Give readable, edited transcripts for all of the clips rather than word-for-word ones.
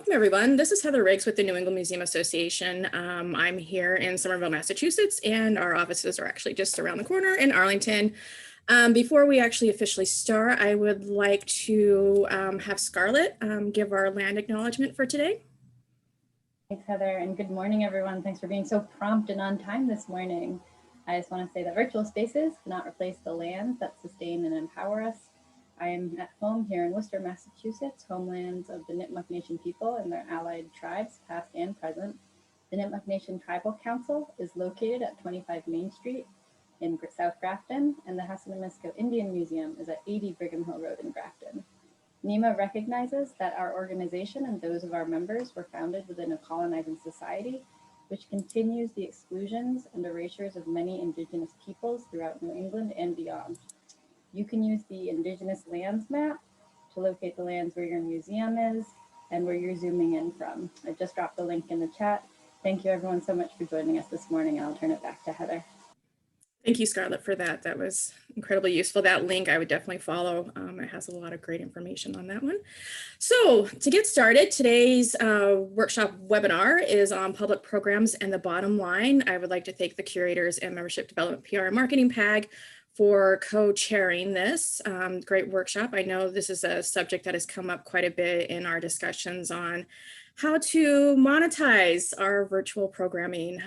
Welcome, everyone. This is Heather Riggs with the New England Museum Association. I'm here in Somerville, Massachusetts, and our offices are actually just around the corner in Arlington. Before we actually officially start, I would like to have Scarlett give our land acknowledgement for today. Thanks, Heather, and good morning, everyone. Thanks for being so prompt and on time this morning. I just want to say that virtual spaces cannot replace the lands that sustain and empower us. I am at home here in Worcester, Massachusetts, homelands of the Nipmuc Nation people and their allied tribes, past and present. The Nipmuc Nation Tribal Council is located at 25 Main Street in South Grafton, and the Hassanamisko Indian Museum is at 80 Brigham Hill Road in Grafton. NEMA recognizes that our organization and those of our members were founded within a colonizing society, which continues the exclusions and erasures of many Indigenous peoples throughout New England and beyond. You can use the Indigenous lands map to locate the lands where your museum is and where you're zooming in from. I just dropped the link in the chat. Thank you everyone so much for joining us this morning. I'll turn it back to Heather. Thank you, Scarlett, for that. That was incredibly useful. That link I would definitely follow. It has a lot of great information on that one. So to get started, today's workshop webinar is on public programs and the bottom line. I would like to thank the curators and membership development PR and marketing PAG for co-chairing this great workshop. I know this is a subject that has come up quite a bit in our discussions on how to monetize our virtual programming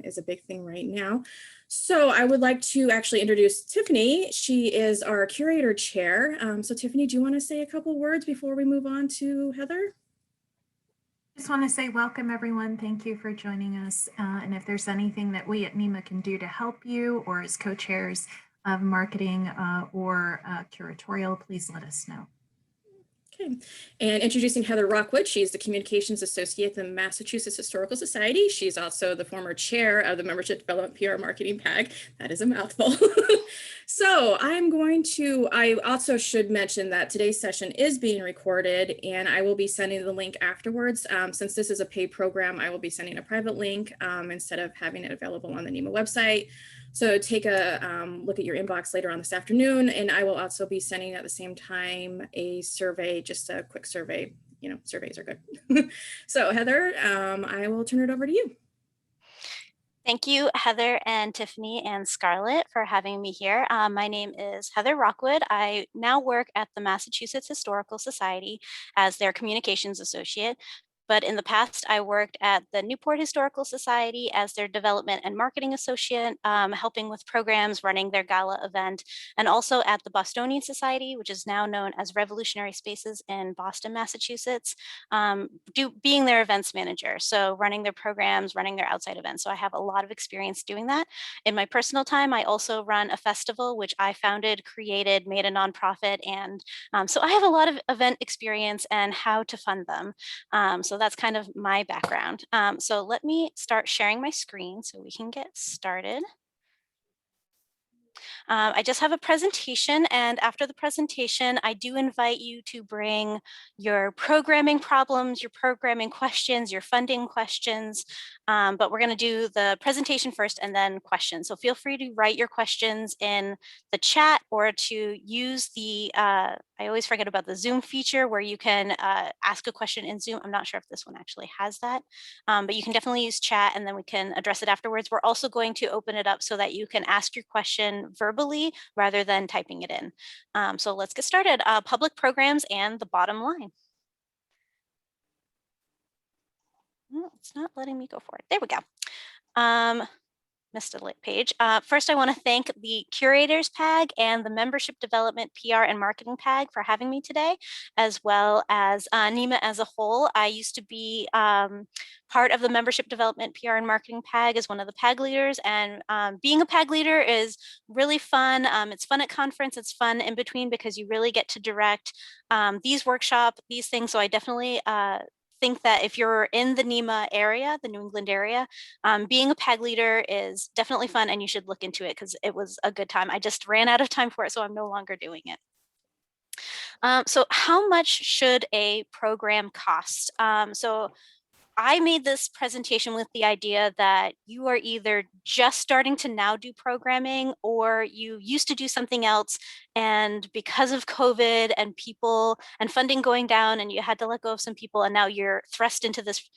is a big thing right now. So I would like to actually introduce Tiffany. She is our curator chair. So Tiffany, do you want to say a couple words before we move on to Heather? Just want to say welcome, everyone. Thank you for joining us. And if there's anything that we at NEMA can do to help you or as co-chairs of marketing or curatorial, please let us know. Okay, and introducing Heather Rockwood. She's the Communications Associate at the Massachusetts Historical Society. She's also the former chair of the Membership Development PR Marketing PAG. That is a mouthful. So I also should mention that today's session is being recorded and I will be sending the link afterwards. Since this is a paid program, I will be sending a private link instead of having it available on the NEMA website. So take a look at your inbox later on this afternoon, and I will also be sending at the same time a survey, just a quick survey. You know, surveys are good. So Heather, I will turn it over to you. Thank you, Heather and Tiffany and Scarlett, for having me here. My name is Heather Rockwood. I now work at the Massachusetts Historical Society as their communications associate. But in the past, I worked at the Newport Historical Society as their development and marketing associate, helping with programs, running their gala event, and also at the Bostonian Society, which is now known as Revolutionary Spaces in Boston, Massachusetts, being their events manager. So running their programs, running their outside events. So I have a lot of experience doing that. In my personal time, I also run a festival, which I founded, created, made a nonprofit. And so I have a lot of event experience and how to fund them. So that's kind of my background. So let me start sharing my screen so we can get started. I just have a presentation, and after the presentation, I do invite you to bring your programming problems, your programming questions, your funding questions, but we're going to do the presentation first and then questions. So feel free to write your questions in the chat or to use the, I always forget about the Zoom feature where you can ask a question in Zoom. I'm not sure if this one actually has that, but you can definitely use chat and then we can address it afterwards. We're also going to open it up so that you can ask your question verbally rather than typing it in. So let's get started. Public programs and the bottom line. It's not letting me go for it. There we go. Missed a page. First, I want to thank the Curators PAG and the Membership Development PR and Marketing PAG for having me today, as well as NEMA as a whole. I used to be part of the Membership Development PR and Marketing PAG as one of the PAG leaders, and being a PAG leader is really fun. It's fun at conference, it's fun in between because you really get to direct these things. So I definitely think that if you're in the NEMA area, the New England area, being a PAG leader is definitely fun and you should look into it because it was a good time. I just ran out of time for it, so I'm no longer doing it. So how much should a program cost? So I made this presentation with the idea that you are either just starting to now do programming, or you used to do something else, and because of COVID and people and funding going down, and you had to let go of some people, and now you're thrust into this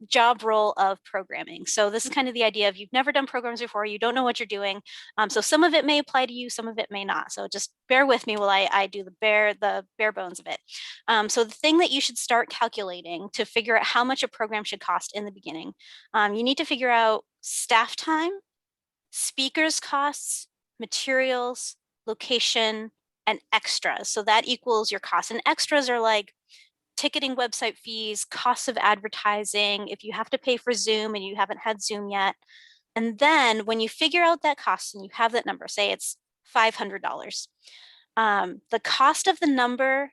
job role of programming. So this is kind of the idea of you've never done programs before, you don't know what you're doing. So some of it may apply to you, some of it may not. So just bear with me while I do the bare bones of it. So the thing that you should start calculating to figure out how much a program should cost in the beginning, you need to figure out staff time, speakers costs, materials, location, and extras. So that equals your costs. And extras are like ticketing, website fees, costs of advertising, if you have to pay for Zoom and you haven't had Zoom yet. And then when you figure out that cost and you have that number, say it's $500, the cost of the number,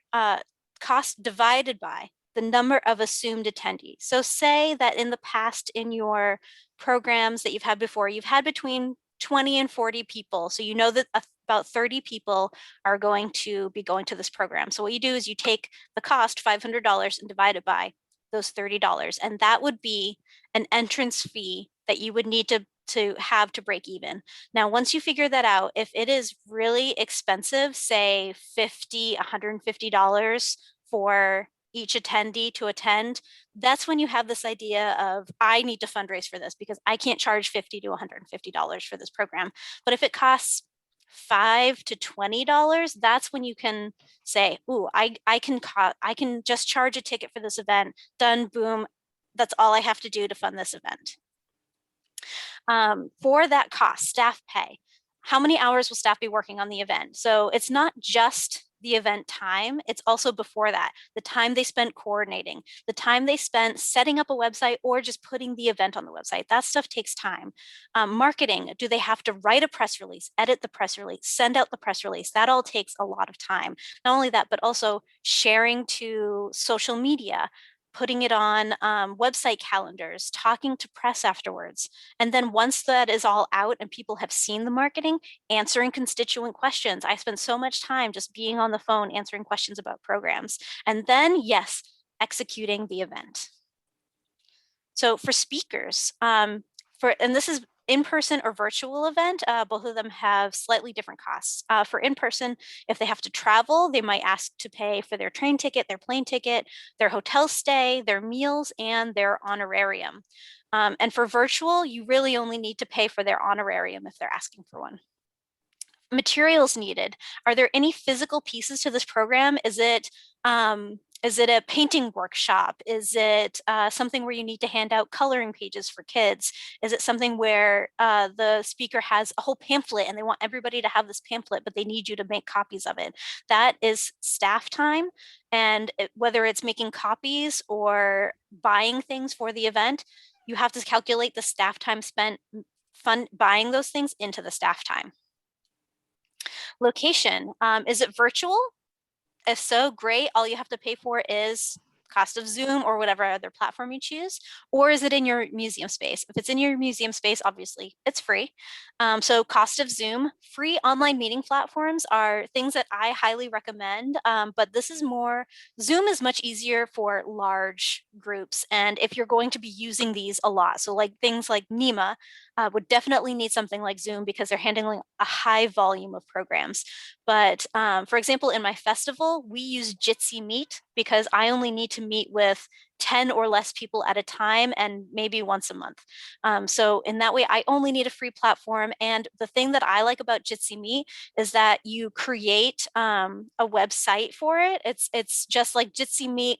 cost divided by the number of assumed attendees. So say that in the past in your programs that you've had before, you've had between 20 and 40 people. So you know that about 30 people are going to be going to this program. So what you do is you take the cost, $500, and divide it by those $30. And that would be an entrance fee that you would need to have to break even. Now, once you figure that out, if it is really expensive, say $50, $150 for each attendee to attend, that's when you have this idea of, I need to fundraise for this because I can't charge $50 to $150 for this program. But if it costs $5 to $20, that's when you can say, ooh, I can just charge a ticket for this event, done, boom, that's all I have to do to fund this event. For that cost, staff pay, how many hours will staff be working on the event? So it's not just the event time, it's also before that, the time they spent coordinating, the time they spent setting up a website or just putting the event on the website. That stuff takes time. Marketing, do they have to write a press release, edit the press release, send out the press release? That all takes a lot of time. Not only that, but also sharing to social media, putting it on website calendars, talking to press afterwards. And then once that is all out and people have seen the marketing, answering constituent questions. I spend so much time just being on the phone answering questions about programs. And then, yes, executing the event. So for speakers, and this is in-person or virtual event, both of them have slightly different costs. For in-person, if they have to travel, they might ask to pay for their train ticket, their plane ticket, their hotel stay, their meals, and their honorarium. And for virtual, you really only need to pay for their honorarium if they're asking for one. Materials needed. Are there any physical pieces to this program? Is it a painting workshop? Is it something where you need to hand out coloring pages for kids? Is it something where the speaker has a whole pamphlet and they want everybody to have this pamphlet, but they need you to make copies of it? That is staff time. And whether it's making copies or buying things for the event, you have to calculate the staff time spent buying those things into the staff time. Location, is it virtual? If so, great. All you have to pay for is cost of Zoom or whatever other platform you choose. Or is it in your museum space? If it's in your museum space, obviously it's free. So cost of Zoom. Free online meeting platforms are things that I highly recommend, but this is more, Zoom is much easier for large groups. And if you're going to be using these a lot, so like things like NEMA would definitely need something like Zoom because they're handling a high volume of programs. But for example, in my festival, we use Jitsi Meet because I only need to meet with 10 or less people at a time and maybe once a month. So in that way, I only need a free platform. And the thing that I like about Jitsi Meet is that you create a website for it. It's just like Jitsi Meet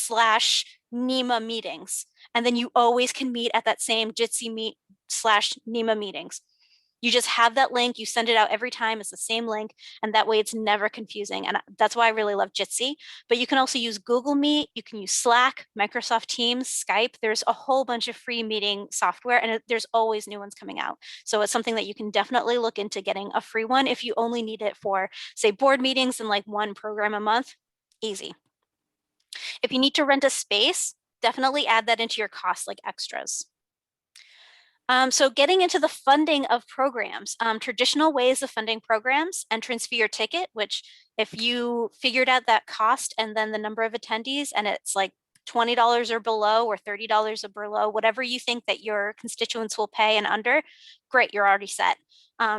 / NEMA meetings. And then you always can meet at that same Jitsi Meet / NEMA meetings. You just have that link, you send it out every time, it's the same link, and that way it's never confusing. And that's why I really love Jitsi. But you can also use Google Meet, you can use Slack, Microsoft Teams, Skype. There's a whole bunch of free meeting software, and there's always new ones coming out. So it's something that you can definitely look into getting a free one if you only need it for, say, board meetings and like one program a month, easy. If you need to rent a space, definitely add that into your costs like extras. So getting into the funding of programs, traditional ways of funding programs, entrance fee or ticket, which if you figured out that cost and then the number of attendees and it's like $20 or below or $30 or below, whatever you think that your constituents will pay and under, great, you're already set.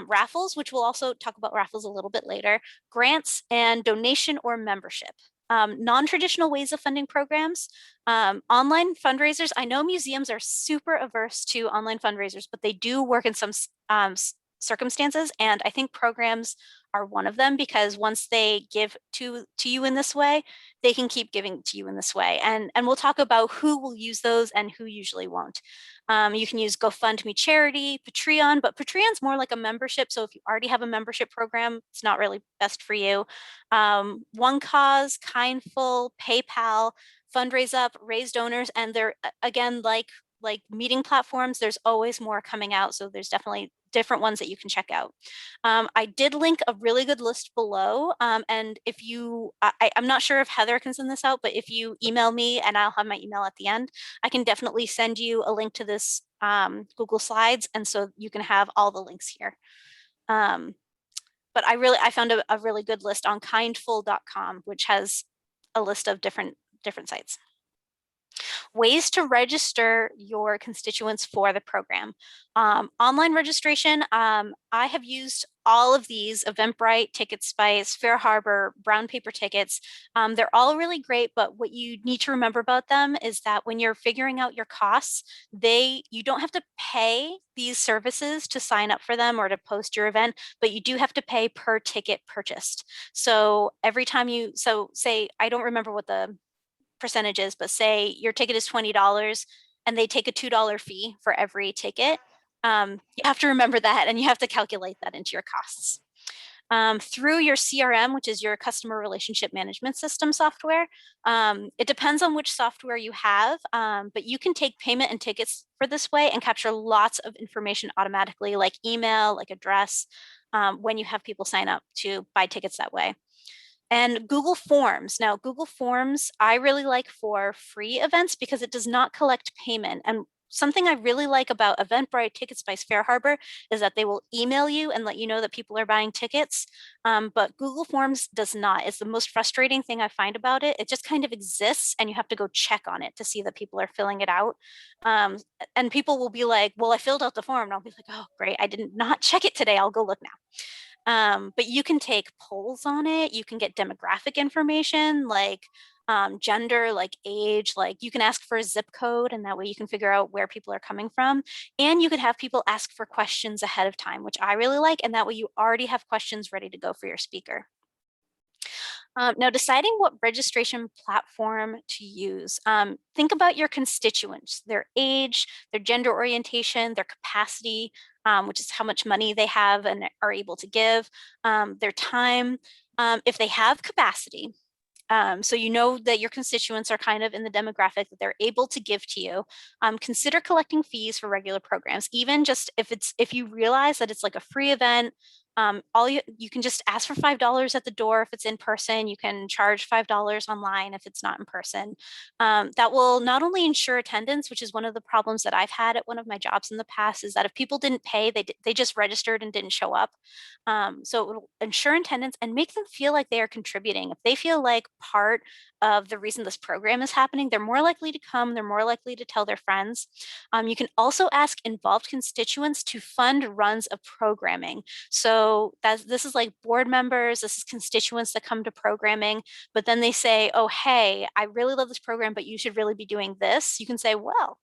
Raffles, which we'll also talk about raffles a little bit later, grants, and donation or membership. Non-traditional ways of funding programs, online fundraisers. I know museums are super averse to online fundraisers, but they do work in some circumstances. And I think programs are one of them, because once they give to you in this way, they can keep giving to you in this way. And we'll talk about who will use those and who usually won't. You can use GoFundMe charity, Patreon, but Patreon's more like a membership. So if you already have a membership program, it's not really best for you. One Cause, Kindful, PayPal, Fundraise Up, Raise Donors, and they're, again, like meeting platforms, there's always more coming out. So there's definitely different ones that you can check out. I did link a really good list below. And if you, I'm not sure if Heather can send this out, but if you email me, and I'll have my email at the end, I can definitely send you a link to this Google Slides. And so you can have all the links here. But I found a really good list on kindful.com, which has a list of different sites. Ways to register your constituents for the program. Online registration, I have used all of these: Eventbrite, TicketSpice, Fair Harbor, Brown Paper Tickets. They're all really great, but what you need to remember about them is that when you're figuring out your costs, you don't have to pay these services to sign up for them or to post your event, but you do have to pay per ticket purchased. So every time say, I don't remember what the percentages, but say your ticket is $20 and they take a $2 fee for every ticket. You have to remember that, and you have to calculate that into your costs. Through your CRM, which is your customer relationship management system software. It depends on which software you have, but you can take payment and tickets for this way and capture lots of information automatically, like email, like address, when you have people sign up to buy tickets that way. And Google Forms. Now, Google Forms, I really like for free events because it does not collect payment. And something I really like about Eventbrite, TicketSpice, Fair Harbor is that they will email you and let you know that people are buying tickets. But Google Forms does not. It's the most frustrating thing I find about it. It just kind of exists, and you have to go check on it to see that people are filling it out. And people will be like, well, I filled out the form. And I'll be like, oh, great. I did not check it today. I'll go look now. But you can take polls on it. You can get demographic information like gender, like age, like you can ask for a zip code, and that way you can figure out where people are coming from. And you could have people ask for questions ahead of time, which I really like. And that way you already have questions ready to go for your speaker. Now, deciding what registration platform to use. Think about your constituents, their age, their gender orientation, their capacity, which is how much money they have and are able to give, their time, if they have capacity. So you know that your constituents are kind of in the demographic that they're able to give to you. Consider collecting fees for regular programs, even just if you realize that it's like a free event. You can just ask for $5 at the door if it's in person. You can charge $5 online if it's not in person. That will not only ensure attendance, which is one of the problems that I've had at one of my jobs in the past, is that if people didn't pay, they just registered and didn't show up. So it will ensure attendance and make them feel like they are contributing. If they feel like part of the reason this program is happening, they're more likely to come, they're more likely to tell their friends. You can also ask involved constituents to fund runs of programming. So this is like board members, this is constituents that come to programming, but then they say, oh, hey, I really love this program, but you should really be doing this. You can say, well,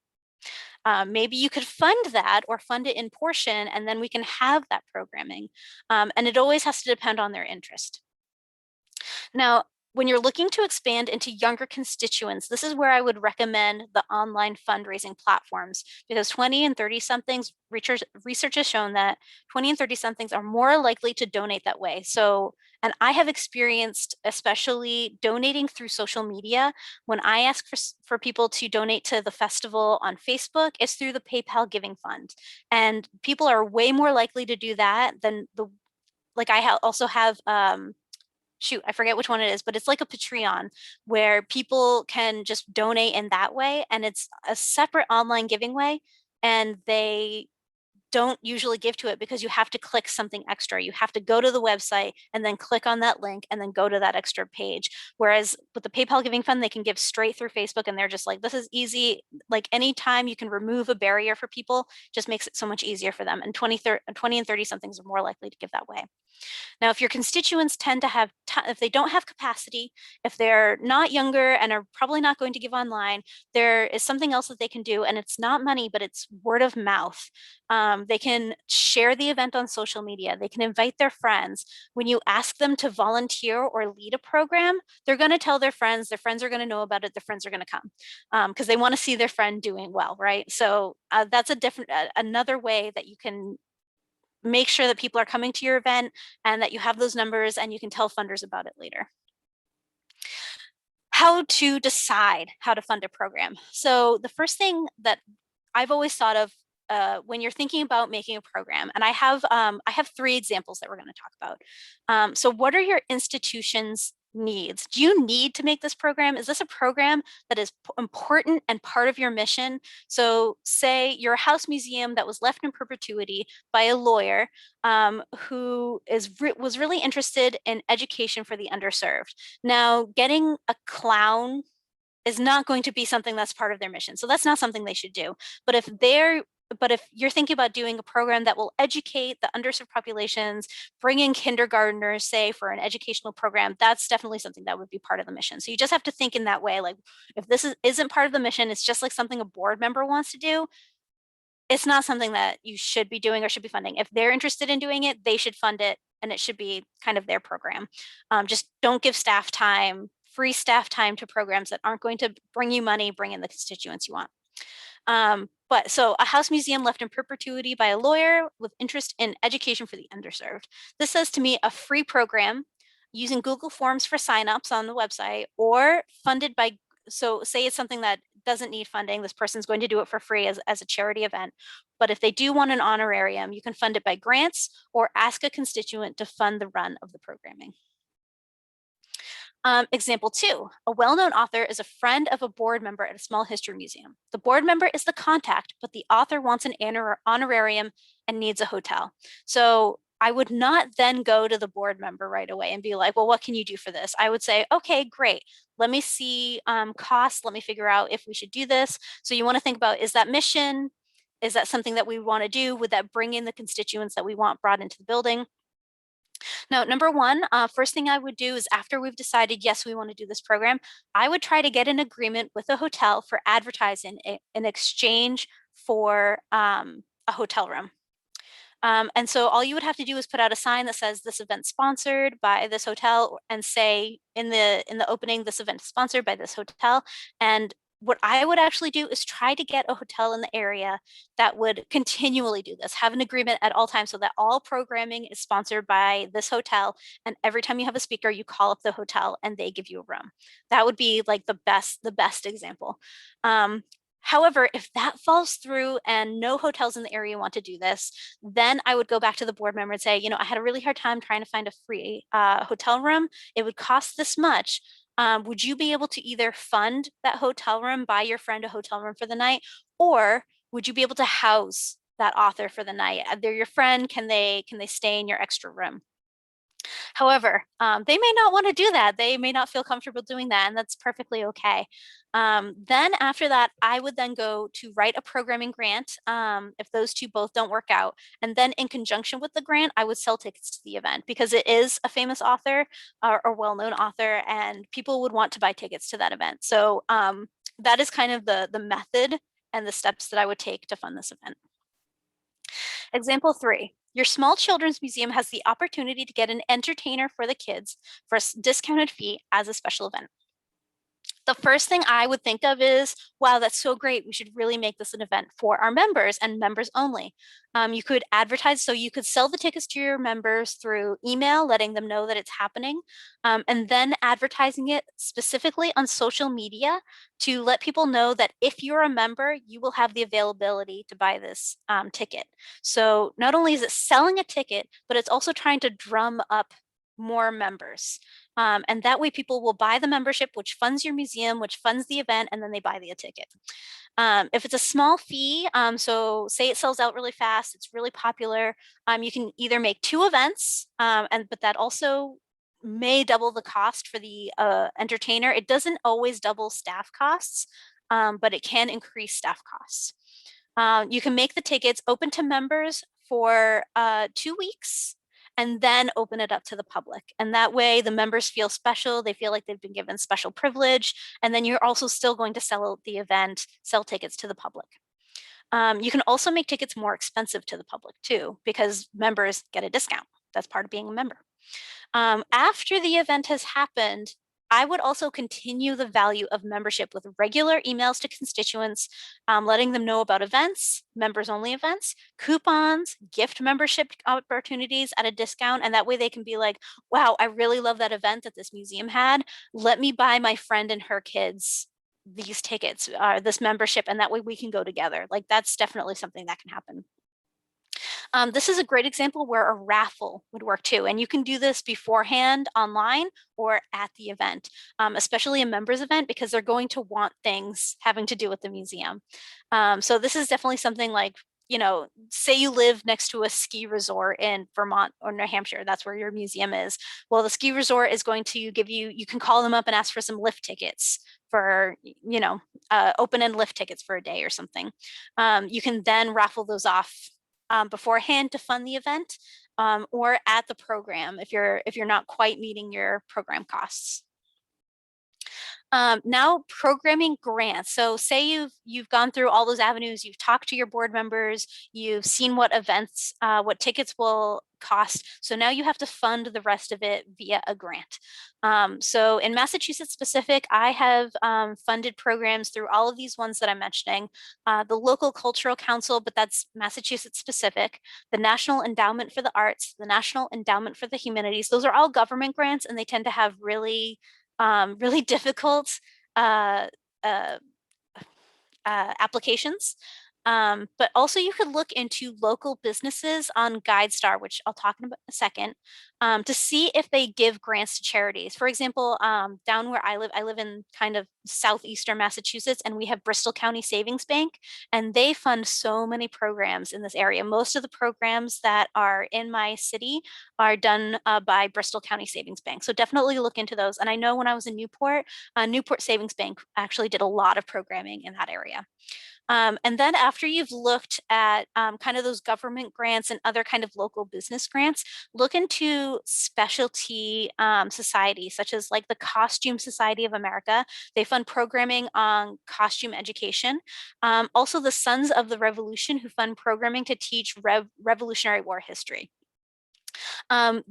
maybe you could fund that or fund it in portion, and then we can have that programming. And it always has to depend on their interest. Now, when you're looking to expand into younger constituents, this is where I would recommend the online fundraising platforms, because 20 and 30 somethings, research has shown that 20 and 30 somethings are more likely to donate that way. So, and I have experienced, especially donating through social media, when I ask for people to donate to the festival on Facebook, it's through the PayPal Giving Fund. And people are way more likely to do that than I also have, shoot, I forget which one it is, but it's like a Patreon where people can just donate in that way. And it's a separate online giving way. And they don't usually give to it because you have to click something extra. You have to go to the website and then click on that link and then go to that extra page. Whereas with the PayPal Giving Fund, they can give straight through Facebook and they're just like, this is easy. Like anytime you can remove a barrier for people, just makes it so much easier for them. And 20 and 30 somethings are more likely to give that way. Now, if your constituents tend to have, if they don't have capacity, if they're not younger and are probably not going to give online, there is something else that they can do, and it's not money, but it's word of mouth. They can share the event on social media. They can invite their friends. When you ask them to volunteer or lead a program, they're going to tell their friends are going to know about it, their friends are going to come because they want to see their friend doing well, right? So that's another way that you can make sure that people are coming to your event and that you have those numbers and you can tell funders about it later. How to decide how to fund a program. So the first thing that I've always thought of when you're thinking about making a program, and I have 3 examples that we're going to talk about. So what are your institution's needs? Do you need to make this program? Is this a program that is important and part of your mission? So say you're a house museum that was left in perpetuity by a lawyer who was really interested in education for the underserved. Now, getting a clown is not going to be something that's part of their mission. So that's not something they should do. But if you're thinking about doing a program that will educate the underserved populations, bring in kindergartners, say, for an educational program, that's definitely something that would be part of the mission. So you just have to think in that way. Like, if this isn't part of the mission, it's just like something a board member wants to do, it's not something that you should be doing or should be funding. If they're interested in doing it, they should fund it, and it should be kind of their program. Just don't give free staff time to programs that aren't going to bring you money, bring in the constituents you want. But so a house museum left in perpetuity by a lawyer with interest in education for the underserved. This says to me a free program using Google Forms for signups on the website, or funded by, so say it's something that doesn't need funding, this person's going to do it for free as a charity event. But if they do want an honorarium, you can fund it by grants or ask a constituent to fund the run of the programming. Example 2, a well-known author is a friend of a board member at a small history museum. The board member is the contact, but the author wants an honorarium and needs a hotel. So I would not then go to the board member right away and be like, well, what can you do for this? I would say, okay, great. Let me see costs. Let me figure out if we should do this. So you want to think about, is that mission? Is that something that we want to do? Would that bring in the constituents that we want brought into the building? Now, number 1, first thing I would do is, after we've decided, yes, we want to do this program, I would try to get an agreement with a hotel for advertising in exchange for a hotel room. And so all you would have to do is put out a sign that says this event sponsored by this hotel, and say in the opening, this event is sponsored by this hotel. And what I would actually do is try to get a hotel in the area that would continually do this, have an agreement at all times so that all programming is sponsored by this hotel. And every time you have a speaker, you call up the hotel and they give you a room. That would be like the best example. However, if that falls through and no hotels in the area want to do this, then I would go back to the board member and say, I had a really hard time trying to find a free hotel room. It would cost this much. Would you be able to either fund that hotel room, buy your friend a hotel room for the night, or would you be able to house that author for the night? They're your friend. Can they stay in your extra room? However, they may not want to do that. They may not feel comfortable doing that, and that's perfectly okay. Then after that, I would then go to write a programming grant if those two both don't work out. And then in conjunction with the grant, I would sell tickets to the event because it is a famous author or well-known author, and people would want to buy tickets to that event. So that is kind of the method and the steps that I would take to fund this event. Example 3, your small children's museum has the opportunity to get an entertainer for the kids for a discounted fee as a special event. The first thing I would think of is, wow, that's so great. We should really make this an event for our members and members only. You could advertise, so you could sell the tickets to your members through email, letting them know that it's happening, and then advertising it specifically on social media to let people know that if you're a member, you will have the availability to buy this ticket. So not only is it selling a ticket, but it's also trying to drum up more members. And that way people will buy the membership, which funds your museum, which funds the event, and then they buy the ticket. If it's a small fee, so say it sells out really fast, it's really popular, you can either make 2 events, but that also may double the cost for the entertainer. It doesn't always double staff costs, but it can increase staff costs. You can make the tickets open to members for 2 weeks and then open it up to the public. And that way the members feel special. They feel like they've been given special privilege. And then you're also still going to sell out the event, sell tickets to the public. You can also make tickets more expensive to the public too, because members get a discount. That's part of being a member. After the event has happened, I would also continue the value of membership with regular emails to constituents, letting them know about events, members only events, coupons, gift membership opportunities at a discount. And that way they can be like, wow, I really love that event that this museum had. Let me buy my friend and her kids these tickets, this membership, and that way we can go together. Like that's definitely something that can happen. This is a great example where a raffle would work too. And you can do this beforehand online or at the event, especially a members event, because they're going to want things having to do with the museum. So this is definitely something like, say you live next to a ski resort in Vermont or New Hampshire, that's where your museum is. Well, the ski resort is going to give you can call them up and ask for some lift tickets for, open-end lift tickets for a day or something. You can then raffle those off beforehand to fund the event, or at the program if you're not quite meeting your program costs. Now programming grants. So say you've gone through all those avenues, you've talked to your board members, you've seen what events, what tickets will cost. So now you have to fund the rest of it via a grant. So in Massachusetts specific, I have funded programs through all of these ones that I'm mentioning. The local cultural council, but that's Massachusetts specific, the National Endowment for the Arts, the National Endowment for the Humanities. Those are all government grants and they tend to have really difficult applications. But also you could look into local businesses on GuideStar, which I'll talk about in a second, to see if they give grants to charities. For example, down where I live in kind of southeastern Massachusetts, and we have Bristol County Savings Bank, and they fund so many programs in this area. Most of the programs that are in my city are done by Bristol County Savings Bank. So definitely look into those. And I know when I was in Newport, Newport Savings Bank actually did a lot of programming in that area. And then after you've looked at kind of those government grants and other kind of local business grants, look into specialty societies, such as like the Costume Society of America. They fund programming on costume education. Also the Sons of the Revolution, who fund programming to teach Revolutionary War history.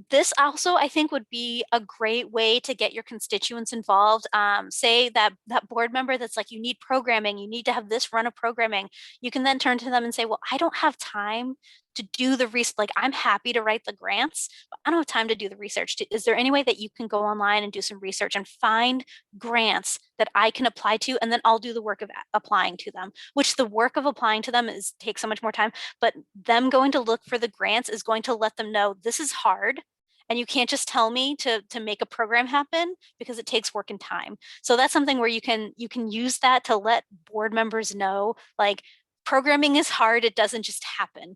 This also, I think, would be a great way to get your constituents involved. Say that board member that's like, you need programming, you need to have this run of programming. You can then turn to them and say, well, I don't have time to do the research. Like, I'm happy to write the grants, but I don't have time to do the research. Is there any way that you can go online and do some research and find grants that I can apply to, and then I'll do the work of applying to them, which the work of applying to them takes so much more time, but them going to look for the grants is going to let them know this is hard. And you can't just tell me to make a program happen, because it takes work and time. So that's something where you can use that to let board members know, like, programming is hard, it doesn't just happen.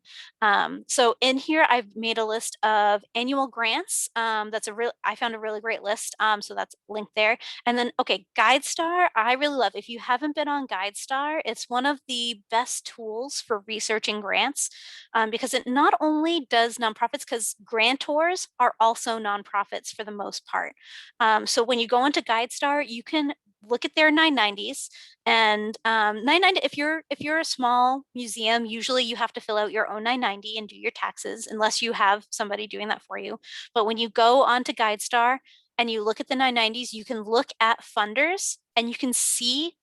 So in here, I've made a list of annual grants. I found a really great list. So that's linked there. And then, okay, GuideStar, I really love. If you haven't been on GuideStar, it's one of the best tools for researching grants, because it not only does nonprofits, because grantors are also nonprofits for the most part. So when you go into GuideStar, you can look at their 990s, and 990, if you're a small museum, usually you have to fill out your own 990 and do your taxes, unless you have somebody doing that for you. But when you go onto GuideStar and you look at the 990s, you can look at funders and you can see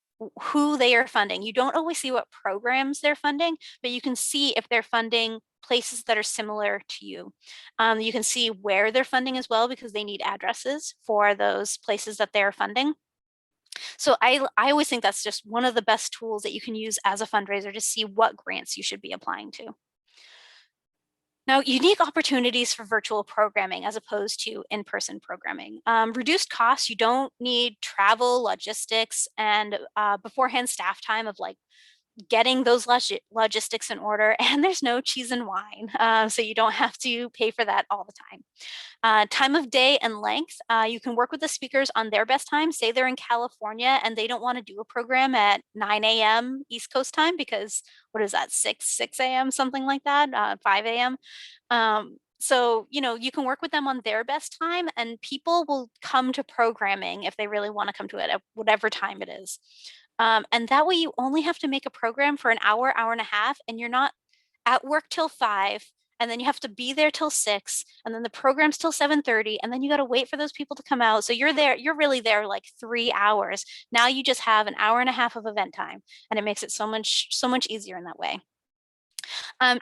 who they are funding. You don't always see what programs they're funding, but you can see if they're funding places that are similar to you. You can see where they're funding as well, because they need addresses for those places that they're funding. So I always think that's just one of the best tools that you can use as a fundraiser to see what grants you should be applying to. Now, unique opportunities for virtual programming as opposed to in-person programming. Reduced costs, you don't need travel, logistics, and beforehand staff time of like getting those logistics in order, and there's no cheese and wine, so you don't have to pay for that all the time. Time of day and length, you can work with the speakers on their best time. Say they're in California and they don't want to do a program at 9 a.m. East Coast time because what is that, 6 a.m., something like that, 5 a.m. So, you can work with them on their best time and people will come to programming if they really want to come to it at whatever time it is. And that way you only have to make a program for an hour, hour and a half, and you're not at work till 5, and then you have to be there till 6, and then the program's till 7:30, and then you got to wait for those people to come out. So you're really there like 3 hours. Now you just have an hour and a half of event time, and it makes it so much easier in that way.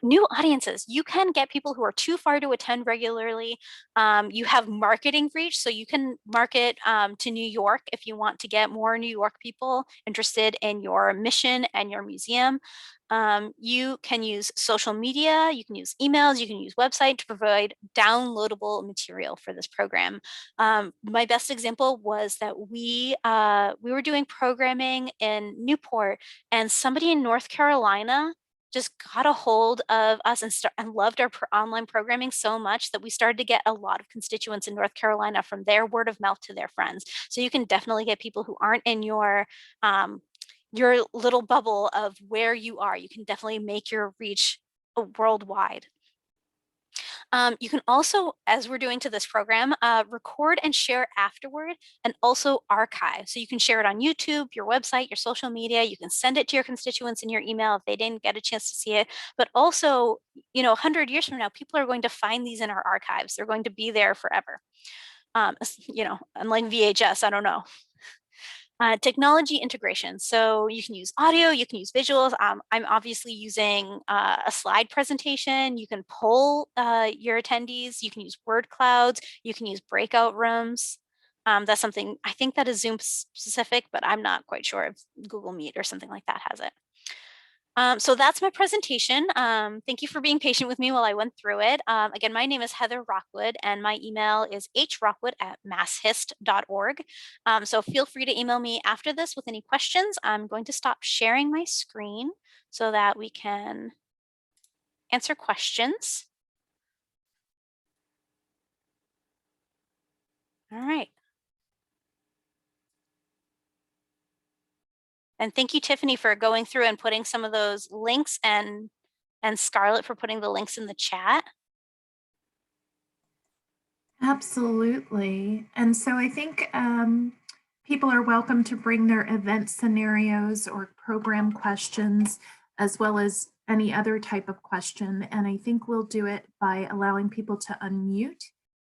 New audiences, you can get people who are too far to attend regularly. You have marketing reach, so you can market to New York if you want to get more New York people interested in your mission and your museum. You can use social media, you can use emails, you can use website to provide downloadable material for this program. My best example was that we were doing programming in Newport, and somebody in North Carolina just got a hold of us and loved our online programming so much that we started to get a lot of constituents in North Carolina from their word of mouth to their friends. So you can definitely get people who aren't in your little bubble of where you are. You can definitely make your reach worldwide. You can also, as we're doing to this program, record and share afterward and also archive. So you can share it on YouTube, your website, your social media. You can send it to your constituents in your email if they didn't get a chance to see it. But also, 100 years from now, people are going to find these in our archives. They're going to be there forever. Unlike VHS, I don't know. Technology integration. So you can use audio, you can use visuals. I'm obviously using a slide presentation. You can poll your attendees. You can use word clouds. You can use breakout rooms. That's something, I think that is Zoom specific, but I'm not quite sure if Google Meet or something like that has it. So that's my presentation. Thank you for being patient with me while I went through it. Again, my name is Heather Rockwood and my email is hrockwood@masshist.org. So feel free to email me after this with any questions. I'm going to stop sharing my screen so that we can answer questions. All right. And thank you, Tiffany, for going through and putting some of those links and Scarlett for putting the links in the chat. Absolutely. And so I think people are welcome to bring their event scenarios or program questions, as well as any other type of question. And I think we'll do it by allowing people to unmute,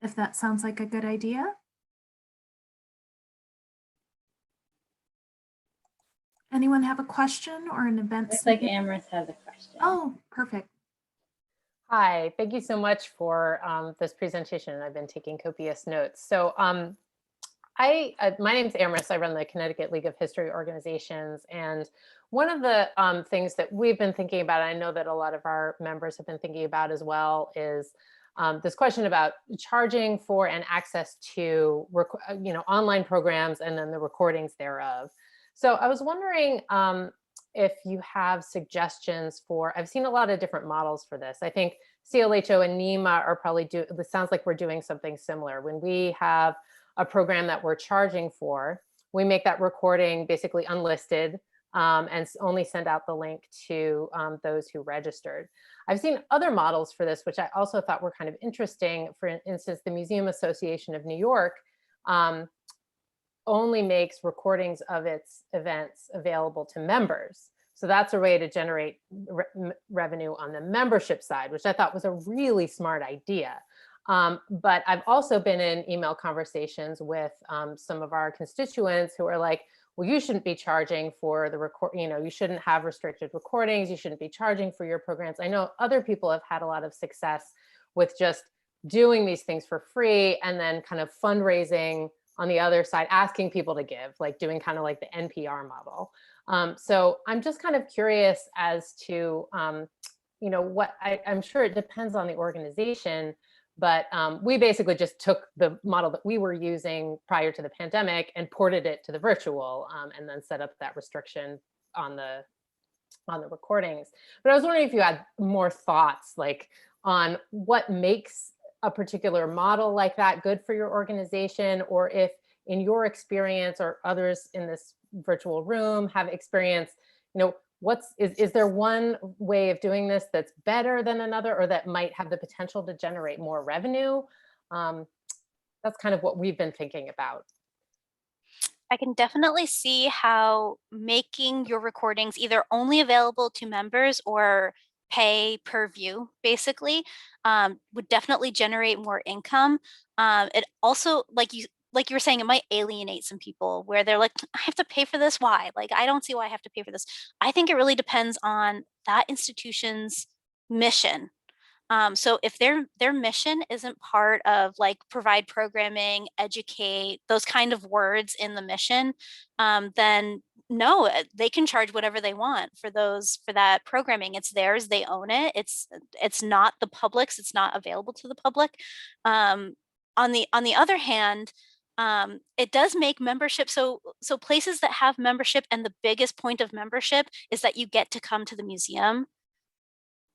if that sounds like a good idea. Anyone have a question or an event? Looks like Amherst has a question. Oh, perfect. Hi, thank you so much for this presentation. I've been taking copious notes. So my name is Amherst. I run the Connecticut League of History Organizations. And one of the things that we've been thinking about, I know that a lot of our members have been thinking about as well, is this question about charging for and access to online programs and then the recordings thereof. So I was wondering if you have suggestions for, I've seen a lot of different models for this. I think CLHO and NEMA are probably it sounds like we're doing something similar. When we have a program that we're charging for, we make that recording basically unlisted and only send out the link to those who registered. I've seen other models for this, which I also thought were kind of interesting. For instance, the Museum Association of New York only makes recordings of its events available to members. So that's a way to generate revenue on the membership side, which I thought was a really smart idea. But I've also been in email conversations with some of our constituents who are like, well, you shouldn't be charging for the record, you shouldn't have restricted recordings, you shouldn't be charging for your programs. I know other people have had a lot of success with just doing these things for free and then kind of fundraising on the other side, asking people to give, like doing kind of like the NPR model. So I'm just kind of curious as to I'm sure it depends on the organization, but we basically just took the model that we were using prior to the pandemic and ported it to the virtual, and then set up that restriction on the recordings. But I was wondering if you had more thoughts, like on what makes a particular model like that good for your organization, or if in your experience or others in this virtual room have experienced, is there one way of doing this that's better than another, or that might have the potential to generate more revenue? That's kind of what we've been thinking about. I can definitely see how making your recordings either only available to members or pay per view, basically, would definitely generate more income. It also, like you were saying, it might alienate some people where they're like, I have to pay for this. Why? Like, I don't see why I have to pay for this. I think it really depends on that institution's mission. So if their mission isn't part of like provide programming, educate, those kind of words in the mission, then no, they can charge whatever they want for that programming. It's theirs, they own it. It's not the public's, it's not available to the public. On the other hand, it does make membership so places that have membership, and the biggest point of membership is that you get to come to the museum.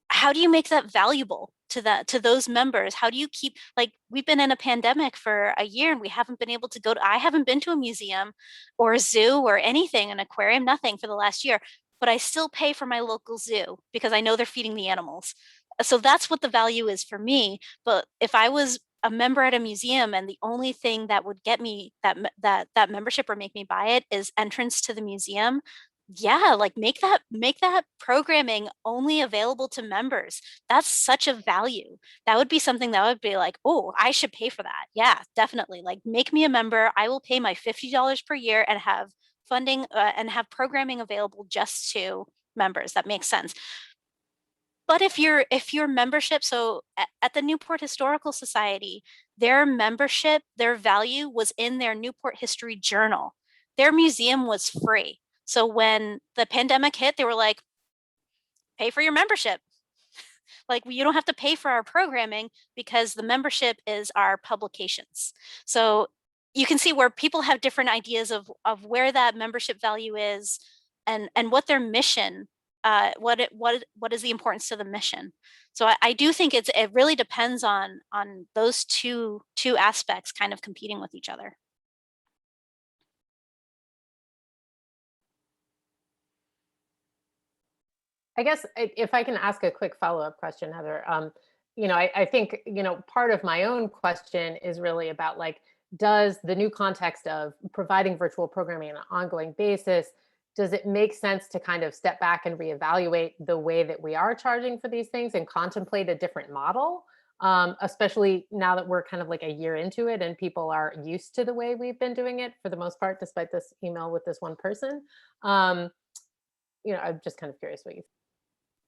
How do you make that valuable to those members? How do you keep, like, we've been in a pandemic for a year and we haven't been able to I haven't been to a museum or a zoo or anything, an aquarium, nothing for the last year, but I still pay for my local zoo because I know they're feeding the animals. So that's what the value is for me. But if I was a member at a museum and the only thing that would get me that membership or make me buy it is entrance to the museum, yeah, like make that programming only available to members. That's such a value. That would be something that would be like, oh, I should pay for that. Yeah, definitely. Like, make me a member. I will pay my $50 per year and have funding and have programming available just to members. That makes sense. But if your membership, so at the Newport Historical Society, their membership, their value was in their Newport History Journal. Their museum was free. So when the pandemic hit, they were like, pay for your membership. Like, you don't have to pay for our programming because the membership is our publications. So you can see where people have different ideas of where that membership value is, and what their mission, what is the importance to the mission. So I do think it really depends on those two aspects kind of competing with each other. I guess if I can ask a quick follow-up question, Heather, I think, part of my own question is really about, like, does the new context of providing virtual programming on an ongoing basis, does it make sense to kind of step back and reevaluate the way that we are charging for these things and contemplate a different model? Especially now that we're kind of like a year into it and people are used to the way we've been doing it for the most part, despite this email with this one person. I'm just kind of curious what you think.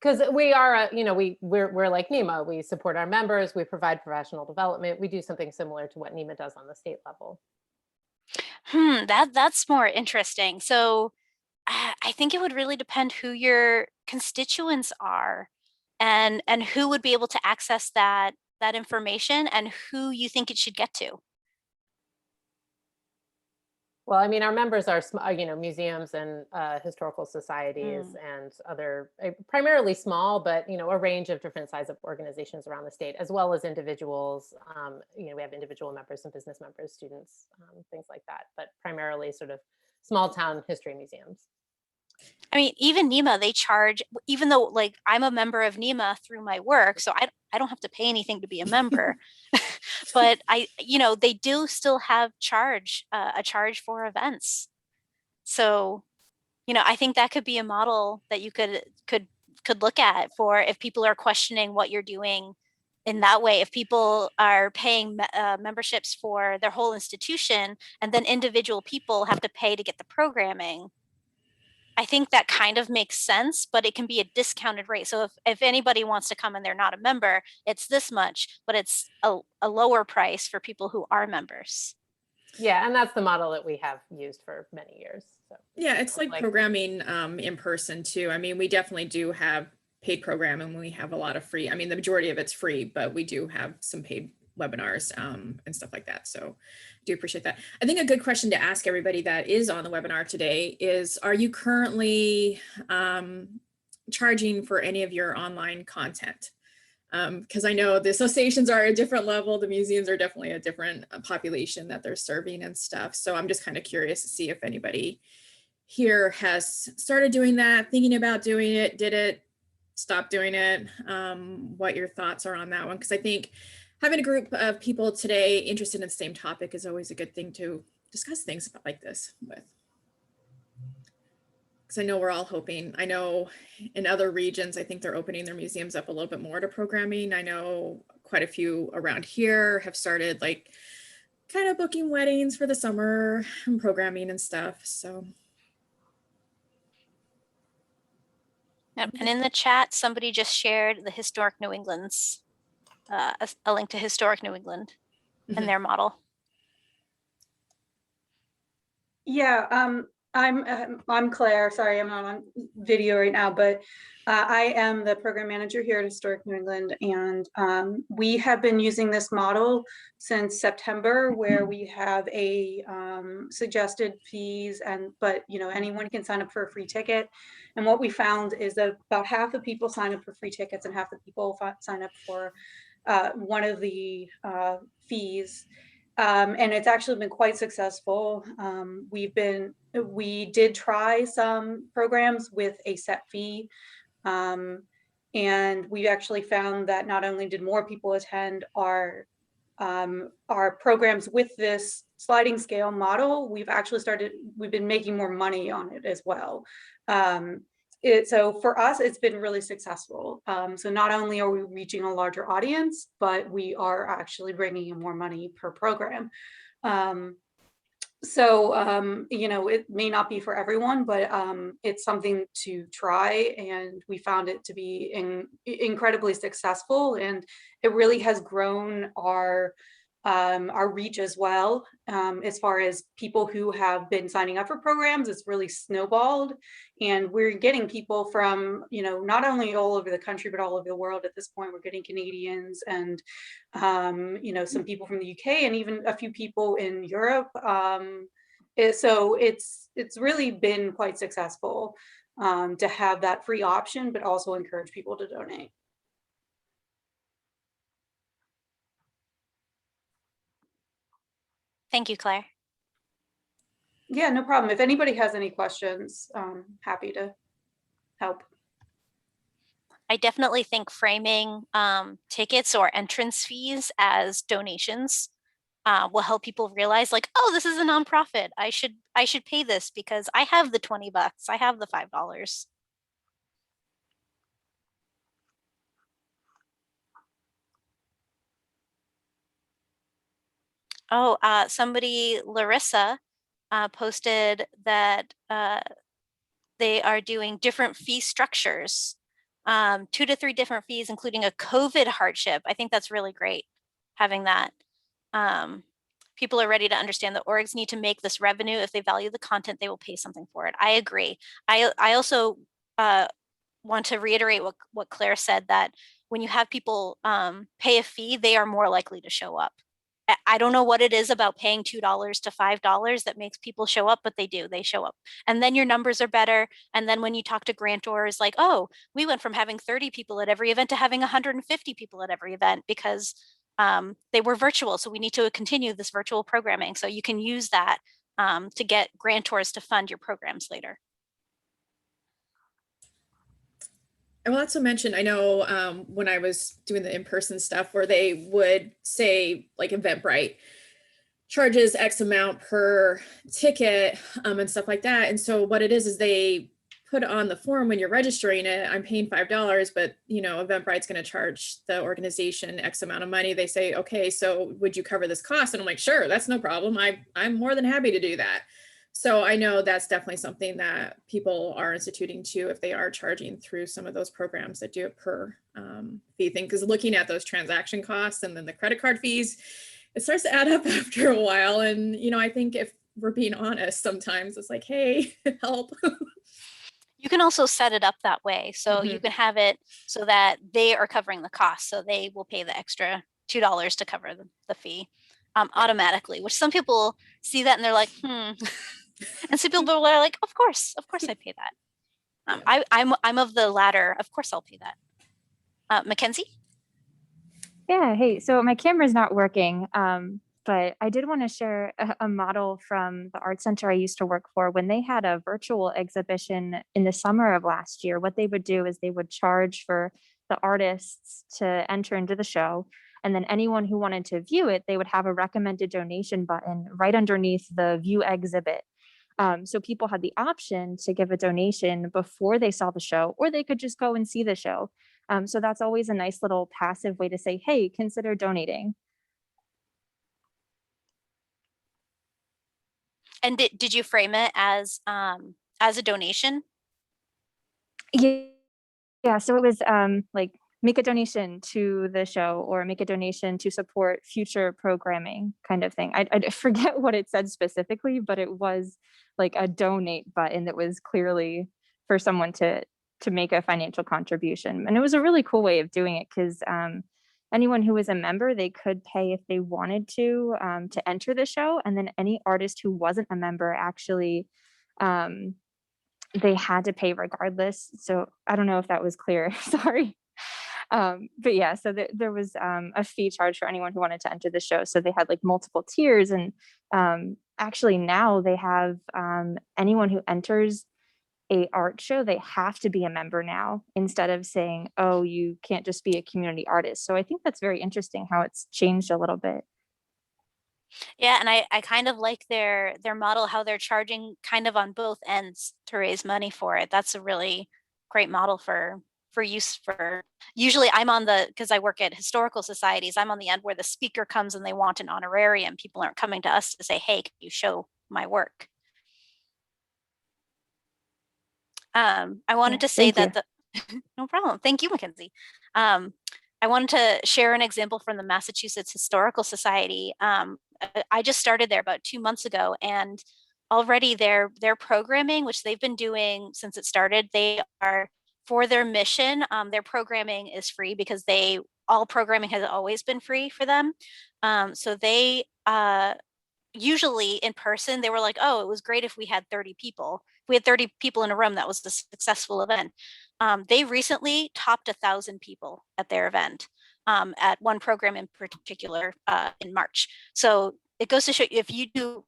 Because we are, we're like NEMA. We support our members. We provide professional development. We do something similar to what NEMA does on the state level. That's more interesting. So I think it would really depend who your constituents are, and who would be able to access that information, and who you think it should get to. Well, I mean, our members are, museums and historical societies and other, primarily small, but, a range of different size of organizations around the state, as well as individuals. We have individual members and business members, students, things like that, but primarily sort of small town history museums. I mean, even NEMA, they charge, even though, like, I'm a member of NEMA through my work, so I don't have to pay anything to be a member. But they do still have a charge for events. So, I think that could be a model that you could look at for if people are questioning what you're doing in that way. If people are paying memberships for their whole institution, and then individual people have to pay to get the programming, I think that kind of makes sense, but it can be a discounted rate. So if anybody wants to come and they're not a member, it's this much, but it's a lower price for people who are members. Yeah, and that's the model that we have used for many years. So yeah, it's like programming in person too. I mean, we definitely do have paid program, and we have a lot of free. I mean, the majority of it's free, but we do have some paid webinars and stuff like that. So I do appreciate that. I think a good question to ask everybody that is on the webinar today is, are you currently charging for any of your online content? Because I know the associations are a different level, the museums are definitely a different population that they're serving and stuff. So I'm just kind of curious to see if anybody here has started doing that, thinking about doing it, did it, stopped doing it, what your thoughts are on that one. Because I think having a group of people today interested in the same topic is always a good thing to discuss things like this with. Because I know we're all hoping, I know in other regions, I think they're opening their museums up a little bit more to programming. I know quite a few around here have started like kind of booking weddings for the summer and programming and stuff, so. Yep. And in the chat, somebody just shared the Historic New England's, a link to Historic New England and their model. Yeah, I'm Claire. Sorry, I'm not on video right now, but I am the program manager here at Historic New England, and we have been using this model since September, where we have a suggested fees, but anyone can sign up for a free ticket. And what we found is that about half the people sign up for free tickets and half the people sign up for one of the fees. And it's actually been quite successful. We did try some programs with a set fee. And we actually found that not only did more people attend our programs with this sliding scale model, we've been making more money on it as well. So for us, it's been really successful. So not only are we reaching a larger audience, but we are actually bringing in more money per program. It may not be for everyone, but it's something to try. And we found it to be incredibly successful. And it really has grown our reach as well. As far as people who have been signing up for programs, it's really snowballed, and we're getting people from, not only all over the country, but all over the world at this point. We're getting Canadians and, some people from the UK and even a few people in Europe. So it's really been quite successful to have that free option, but also encourage people to donate. Thank you, Claire. Yeah, no problem. If anybody has any questions, happy to help. I definitely think framing tickets or entrance fees as donations will help people realize, like, oh, this is a nonprofit. I should pay this because I have the $20. I have the $5. Oh, somebody, Larissa, posted that they are doing different fee structures, 2 to 3 different fees, including a COVID hardship. I think that's really great having that. People are ready to understand that orgs need to make this revenue. If they value the content, they will pay something for it. I agree. I also want to reiterate what Claire said, that when you have people pay a fee, they are more likely to show up. I don't know what it is about paying $2 to $5 that makes people show up, but they do, they show up. And then your numbers are better. And then when you talk to grantors, like, oh, we went from having 30 people at every event to having 150 people at every event because they were virtual. So we need to continue this virtual programming. So you can use that to get grantors to fund your programs later. I will also mention, I know when I was doing the in-person stuff where they would say like Eventbrite charges X amount per ticket and stuff like that. And so what it is they put on the form when you're registering it, I'm paying $5, but Eventbrite's going to charge the organization X amount of money. They say, okay, so would you cover this cost? And I'm like, sure, that's no problem. I'm more than happy to do that. So I know that's definitely something that people are instituting too, if they are charging through some of those programs that do it per fee thing, because looking at those transaction costs and then the credit card fees, it starts to add up after a while. And, I think if we're being honest, sometimes it's like, hey, help. You can also set it up that way. So you Mhm. can have it so that they are covering the cost. So they will pay the extra $2 to cover the fee automatically, which some people see that and they're like, And some people are like, of course I pay that. I'm of the latter. Of course I'll pay that. Mackenzie? Yeah, hey, so my camera's not working, but I did want to share a model from the art center I used to work for. When they had a virtual exhibition in the summer of last year, what they would do is they would charge for the artists to enter into the show. And then anyone who wanted to view it, they would have a recommended donation button right underneath the view exhibit. So people had the option to give a donation before they saw the show, or they could just go and see the show. So that's always a nice little passive way to say, hey, consider donating. And did you frame it as a donation? Yeah, yeah. So it was like make a donation to the show or make a donation to support future programming kind of thing. I forget what it said specifically, but it was like a donate button that was clearly for someone to make a financial contribution. And it was a really cool way of doing it because anyone who was a member, they could pay if they wanted to enter the show. And then any artist who wasn't a member actually um, they had to pay regardless. So I don't know if that was clear. Sorry. But yeah, so there was a fee charge for anyone who wanted to enter the show. So they had like multiple tiers. And actually now they have anyone who enters a art show, they have to be a member now instead of saying, oh, you can't just be a community artist. So I think that's very interesting how it's changed a little bit. Yeah, and I kind of like their model, how they're charging kind of on both ends to raise money for it. That's a really great model for use for usually I'm on the because I work at historical societies, I'm on the end where the speaker comes and they want an honorarium. People aren't coming to us to say, hey, can you show my work? I wanted to say Thank you. that no problem. Thank you, Mackenzie. I wanted to share an example from the Massachusetts Historical Society. I just started there about 2 months ago, and already their programming, which they've been doing since it started, they are for their mission. Their programming is free because all programming has always been free for them. So they usually in person, they were like, oh, it was great if we had 30 people. If we had 30 people in a room, that was a successful event. They recently topped 1,000 people at their event at one program in particular in March. So it goes to show if you do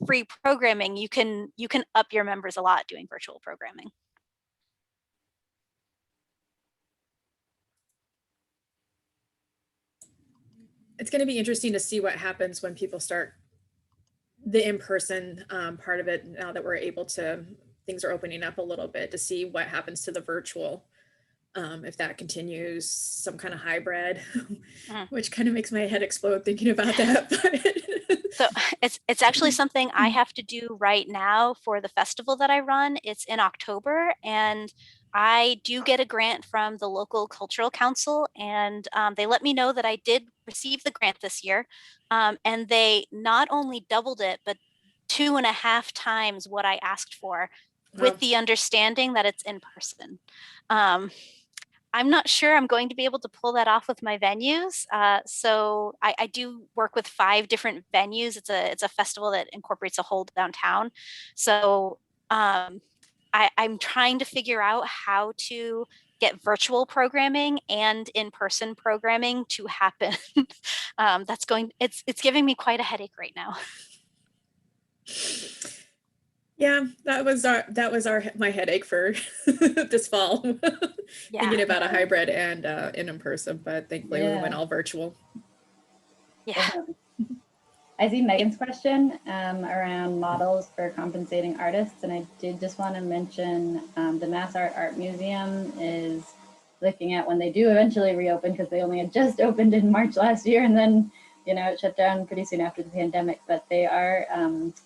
free programming, you can up your members a lot doing virtual programming. It's going to be interesting to see what happens when people start the in-person part of it now that we're able to, things are opening up a little bit, to see what happens to the virtual, if that continues some kind of hybrid, which kind of makes my head explode thinking about that. So it's actually something I have to do right now for the festival that I run. It's in October, and I do get a grant from the local cultural council, and they let me know that I did receive the grant this year. And they not only doubled it, but 2.5 times what I asked for, with Wow. the understanding that it's in person. I'm not sure I'm going to be able to pull that off with my venues. So I do work with 5 different venues. It's a festival that incorporates a whole downtown. So I'm trying to figure out how to get virtual programming and in-person programming to happen. It's giving me quite a headache right now. Yeah, that was my headache for this fall. Yeah. Thinking about a hybrid and in person, but thankfully we went Yeah. all virtual. Yeah. I see Megan's question around models for compensating artists, and I did just want to mention the Mass Art Museum is looking at when they do eventually reopen, because they only had just opened in March last year, and then it shut down pretty soon after the pandemic. But they are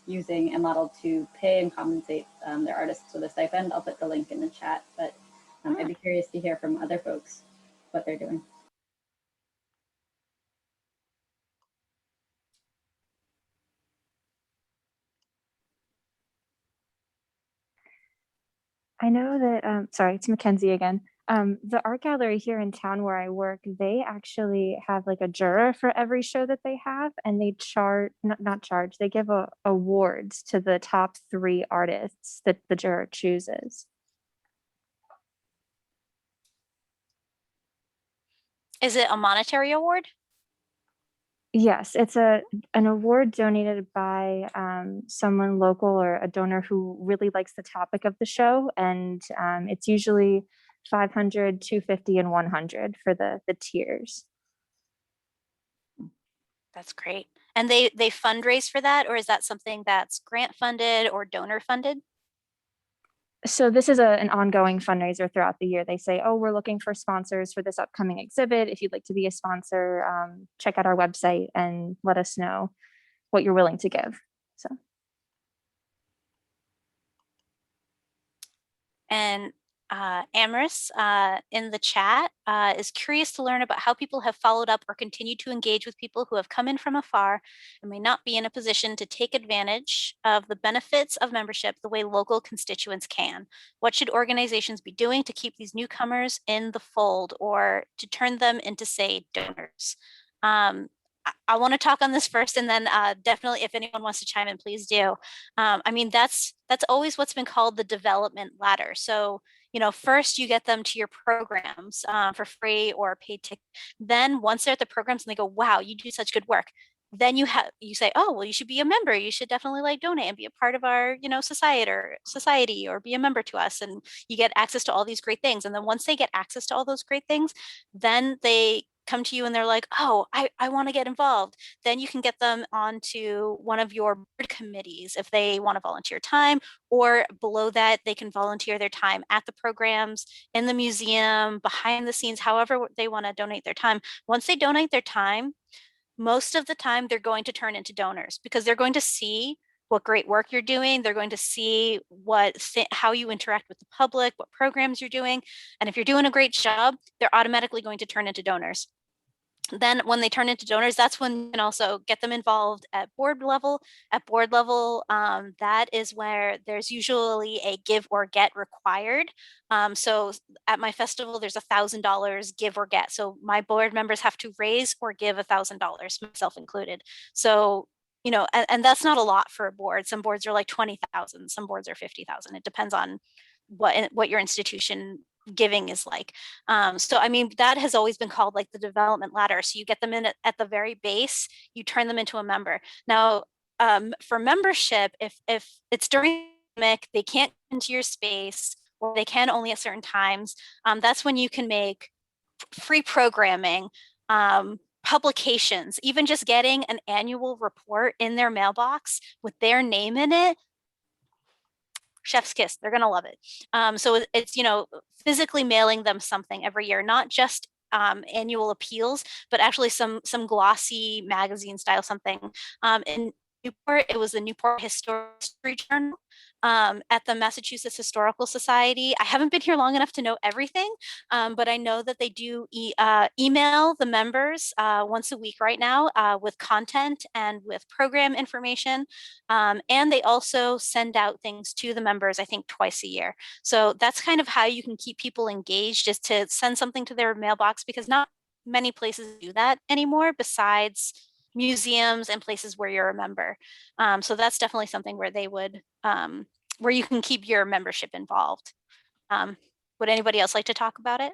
using a model to pay and compensate their artists with a stipend. I'll put the link in the chat, but I'd be curious to hear from other folks what they're doing. I know that, sorry, it's Mackenzie again. The art gallery here in town where I work, they actually have like a juror for every show that they have, and they not charge, they give awards to the top 3 artists that the juror chooses. Is it a monetary award? Yes, it's an award donated by someone local or a donor who really likes the topic of the show, and it's usually 500, 250, and 100 for the tiers. That's great. And they fundraise for that, or is that something that's grant funded or donor funded? So this is an ongoing fundraiser throughout the year. They say, oh, we're looking for sponsors for this upcoming exhibit. If you'd like to be a sponsor, check out our website and let us know what you're willing to give. So. And Amaris in the chat is curious to learn about how people have followed up or continued to engage with people who have come in from afar and may not be in a position to take advantage of the benefits of membership the way local constituents can. What should organizations be doing to keep these newcomers in the fold or to turn them into, say, donors? I want to talk on this first, and then definitely if anyone wants to chime in, please do. I mean, that's always what's been called the development ladder. So, you know, first you get them to your programs for free or a paid ticket. Then once they're at the programs and they go, wow, you do such good work. Then you say, oh, well, you should be a member. You should definitely like donate and be a part of our, you know, society or be a member to us. And you get access to all these great things. And then once they get access to all those great things, then they come to you and they're like, oh, I want to get involved. Then you can get them onto one of your board committees if they want to volunteer time, or below that, they can volunteer their time at the programs, in the museum, behind the scenes, however they want to donate their time. Once they donate their time, most of the time they're going to turn into donors because they're going to see what great work you're doing. They're going to see how you interact with the public, what programs you're doing. And if you're doing a great job, they're automatically going to turn into donors. Then when they turn into donors, that's when you can also get them involved at board level. At board level, that is where there's usually a give or get required. So at my festival, there's $1,000 give or get. So my board members have to raise or give $1,000, myself included. So, you know, and that's not a lot for a board. Some boards are like 20,000, some boards are 50,000. It depends on what your institution giving is like. So, I mean, that has always been called like the development ladder. So you get them in at the very base, you turn them into a member. Now, for membership, if it's during the pandemic, they can't get into your space, or they can only at certain times, that's when you can make free programming, publications, even just getting an annual report in their mailbox with their name in it. Chef's kiss, they're gonna love it. So it's, you know, physically mailing them something every year, not just annual appeals, but actually some glossy magazine style something. In Newport, it was the Newport History Journal at the Massachusetts Historical Society. I haven't been here long enough to know everything, but I know that they do email the members once a week right now with content and with program information. And they also send out things to the members, I think twice a year. So that's kind of how you can keep people engaged, is to send something to their mailbox, because not many places do that anymore besides museums and places where you're a member. So that's definitely something where they would, where you can keep your membership involved. Would anybody else like to talk about it?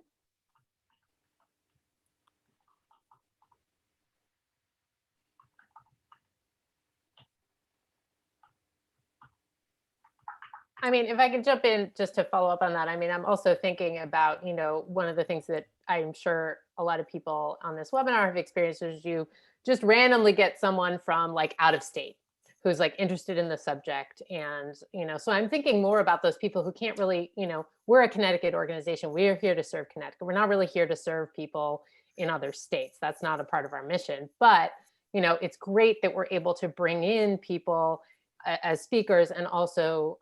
I mean, if I could jump in just to follow up on that, I mean, I'm also thinking about, you know, one of the things that I'm sure a lot of people on this webinar have experienced is you just randomly get someone from like out of state who's like interested in the subject. And, you know, so I'm thinking more about those people who can't really, you know, we're a Connecticut organization. We are here to serve Connecticut. We're not really here to serve people in other states. That's not a part of our mission. But, you know, it's great that we're able to bring in people as speakers, and also,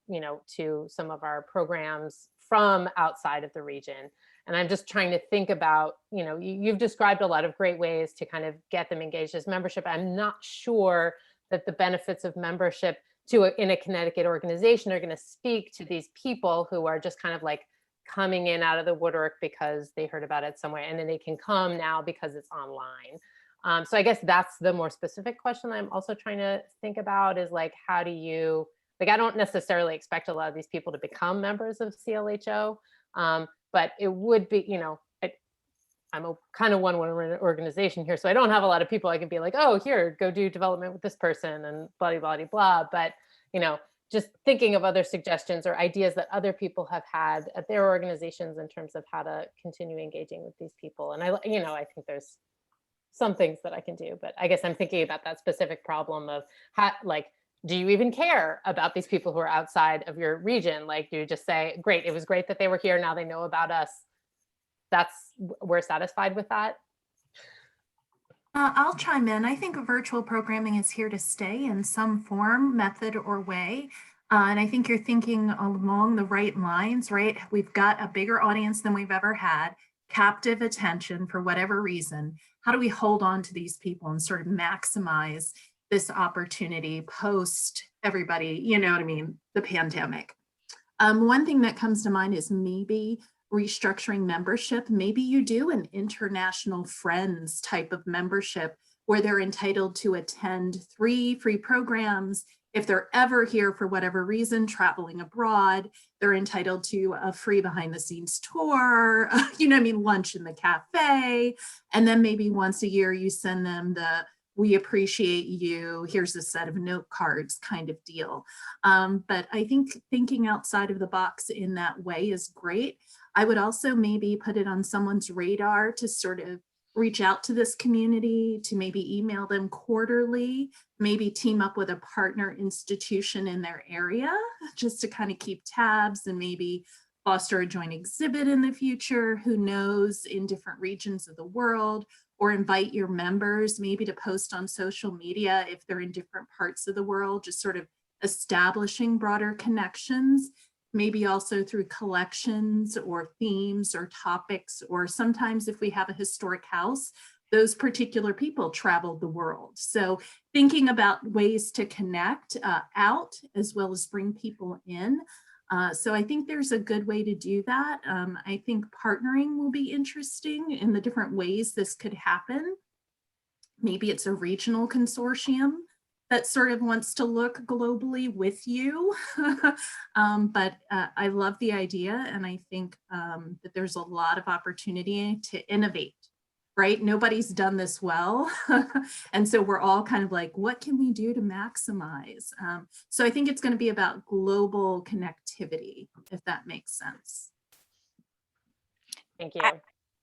you know, to some of our programs from outside of the region. And I'm just trying to think about, you know, you've described a lot of great ways to kind of get them engaged as membership. I'm not sure that the benefits of membership in a Connecticut organization are going to speak to these people who are just kind of like coming in out of the woodwork because they heard about it somewhere, and then they can come now because it's online. So I guess that's the more specific question I'm also trying to think about is like, how do you, like, I don't necessarily expect a lot of these people to become members of CLHO, but it would be, you know, I'm a kind of one-woman organization here, so I don't have a lot of people I can be like, oh, here, go do development with this person and blah, blah, blah, blah. But, you know, just thinking of other suggestions or ideas that other people have had at their organizations in terms of how to continue engaging with these people. And I, you know, I think there's some things that I can do, but I guess I'm thinking about that specific problem of how, like, do you even care about these people who are outside of your region? Like, do you just say, great, it was great that they were here, now they know about us. We're satisfied with that. I'll chime in. I think virtual programming is here to stay in some form, method, or way. And I think you're thinking along the right lines, right? We've got a bigger audience than we've ever had, captive attention for whatever reason. How do we hold on to these people and sort of maximize this opportunity post everybody, you know what I mean, the pandemic? One thing that comes to mind is maybe restructuring membership. Maybe you do an international friends type of membership where they're entitled to attend 3 free programs. If they're ever here for whatever reason, traveling abroad, they're entitled to a free behind the scenes tour, you know what I mean, lunch in the cafe. And then maybe once a year you send them the "we appreciate you, here's a set of note cards" kind of deal. But I think thinking outside of the box in that way is great. I would also maybe put it on someone's radar to sort of reach out to this community, to maybe email them quarterly, maybe team up with a partner institution in their area, just to kind of keep tabs and maybe foster a joint exhibit in the future, who knows, in different regions of the world, or invite your members maybe to post on social media if they're in different parts of the world, just sort of establishing broader connections. Maybe also through collections or themes or topics, or sometimes if we have a historic house, those particular people traveled the world. So thinking about ways to connect out as well as bring people in. So I think there's a good way to do that. I think partnering will be interesting in the different ways this could happen. Maybe it's a regional consortium that sort of wants to look globally with you. But I love the idea, and I think that there's a lot of opportunity to innovate, right? Nobody's done this well. And so we're all kind of like, what can we do to maximize? So I think it's going to be about global connectivity, if that makes sense. Thank you.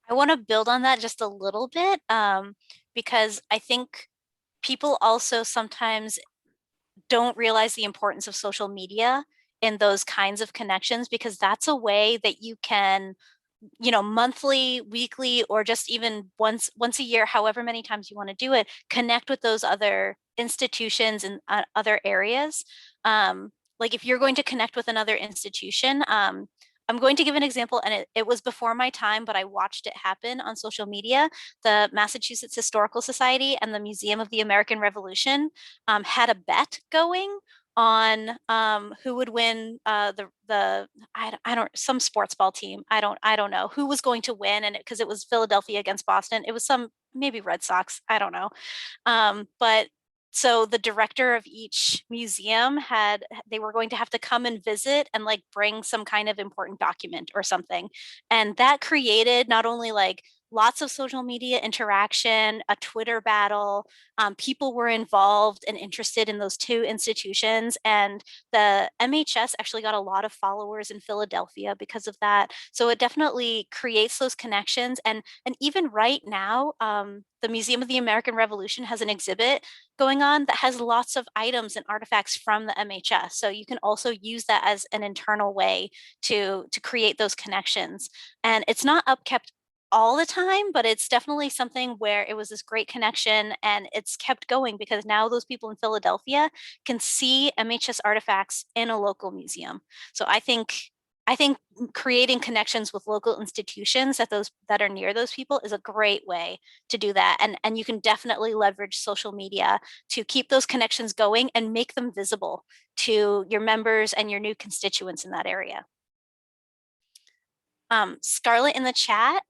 I want to build on that just a little bit, because I think people also sometimes don't realize the importance of social media in those kinds of connections, because that's a way that you can, you know, monthly, weekly, or just even once a year, however many times you want to do it, connect with those other institutions and other areas. Like if you're going to connect with another institution, I'm going to give an example, and it was before my time, but I watched it happen on social media. The Massachusetts Historical Society and the Museum of the American Revolution had a bet going on who would win some sports ball team. I don't know who was going to win, and because it was Philadelphia against Boston, it was some maybe Red Sox. I don't know, but. So the director of each museum they were going to have to come and visit and like bring some kind of important document or something. And that created not only like lots of social media interaction, a Twitter battle. People were involved and interested in those two institutions. And the MHS actually got a lot of followers in Philadelphia because of that. So it definitely creates those connections. And even right now, the Museum of the American Revolution has an exhibit going on that has lots of items and artifacts from the MHS. So you can also use that as an internal way to create those connections. And it's not upkept all the time, but it's definitely something where it was this great connection, and it's kept going because now those people in Philadelphia can see MHS artifacts in a local museum. So I think I think creating connections with local institutions that are near those people is a great way to do that. And you can definitely leverage social media to keep those connections going and make them visible to your members and your new constituents in that area. Scarlett in the chat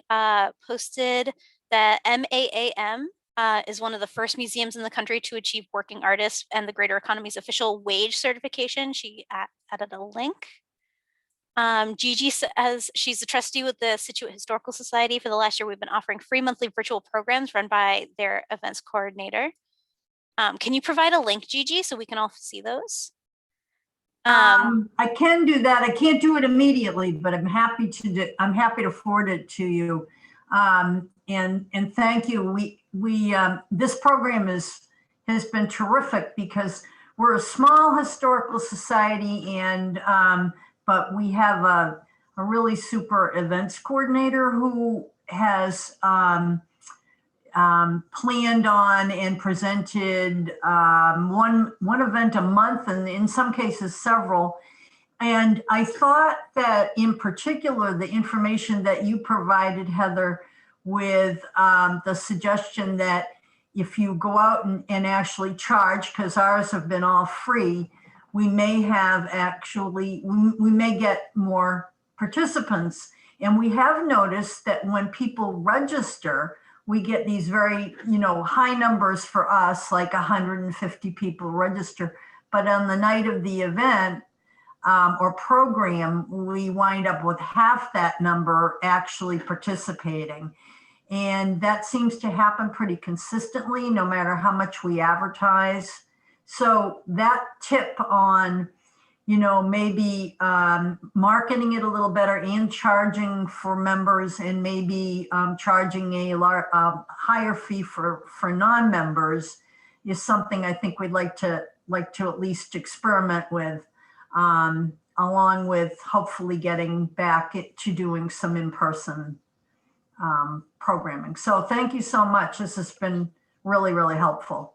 posted that MAAM is one of the first museums in the country to achieve working artists and the Greater Economy's official wage certification. She added a link. Gigi says she's a trustee with the Scituate Historical Society. For the last year, we've been offering free monthly virtual programs run by their events coordinator. Can you provide a link, Gigi, so we can all see those? I can do that. I can't do it immediately, but I'm happy to forward it to you. And thank you. This program has been terrific because we're a small historical society, and but we have a really super events coordinator who has planned on and presented one event a month, and in some cases several. And I thought that in particular, the information that you provided, Heather, with the suggestion that if you go out and actually charge, because ours have been all free, we may get more participants. And we have noticed that when people register, we get these very, high numbers for us, like 150 people register. But on the night of the event or program, we wind up with half that number actually participating. And that seems to happen pretty consistently, no matter how much we advertise. So that tip on, maybe marketing it a little better and charging for members, and maybe charging a higher fee for non-members is something I think we'd like to at least experiment with, along with hopefully getting back to doing some in-person programming. So thank you so much. This has been really, really helpful.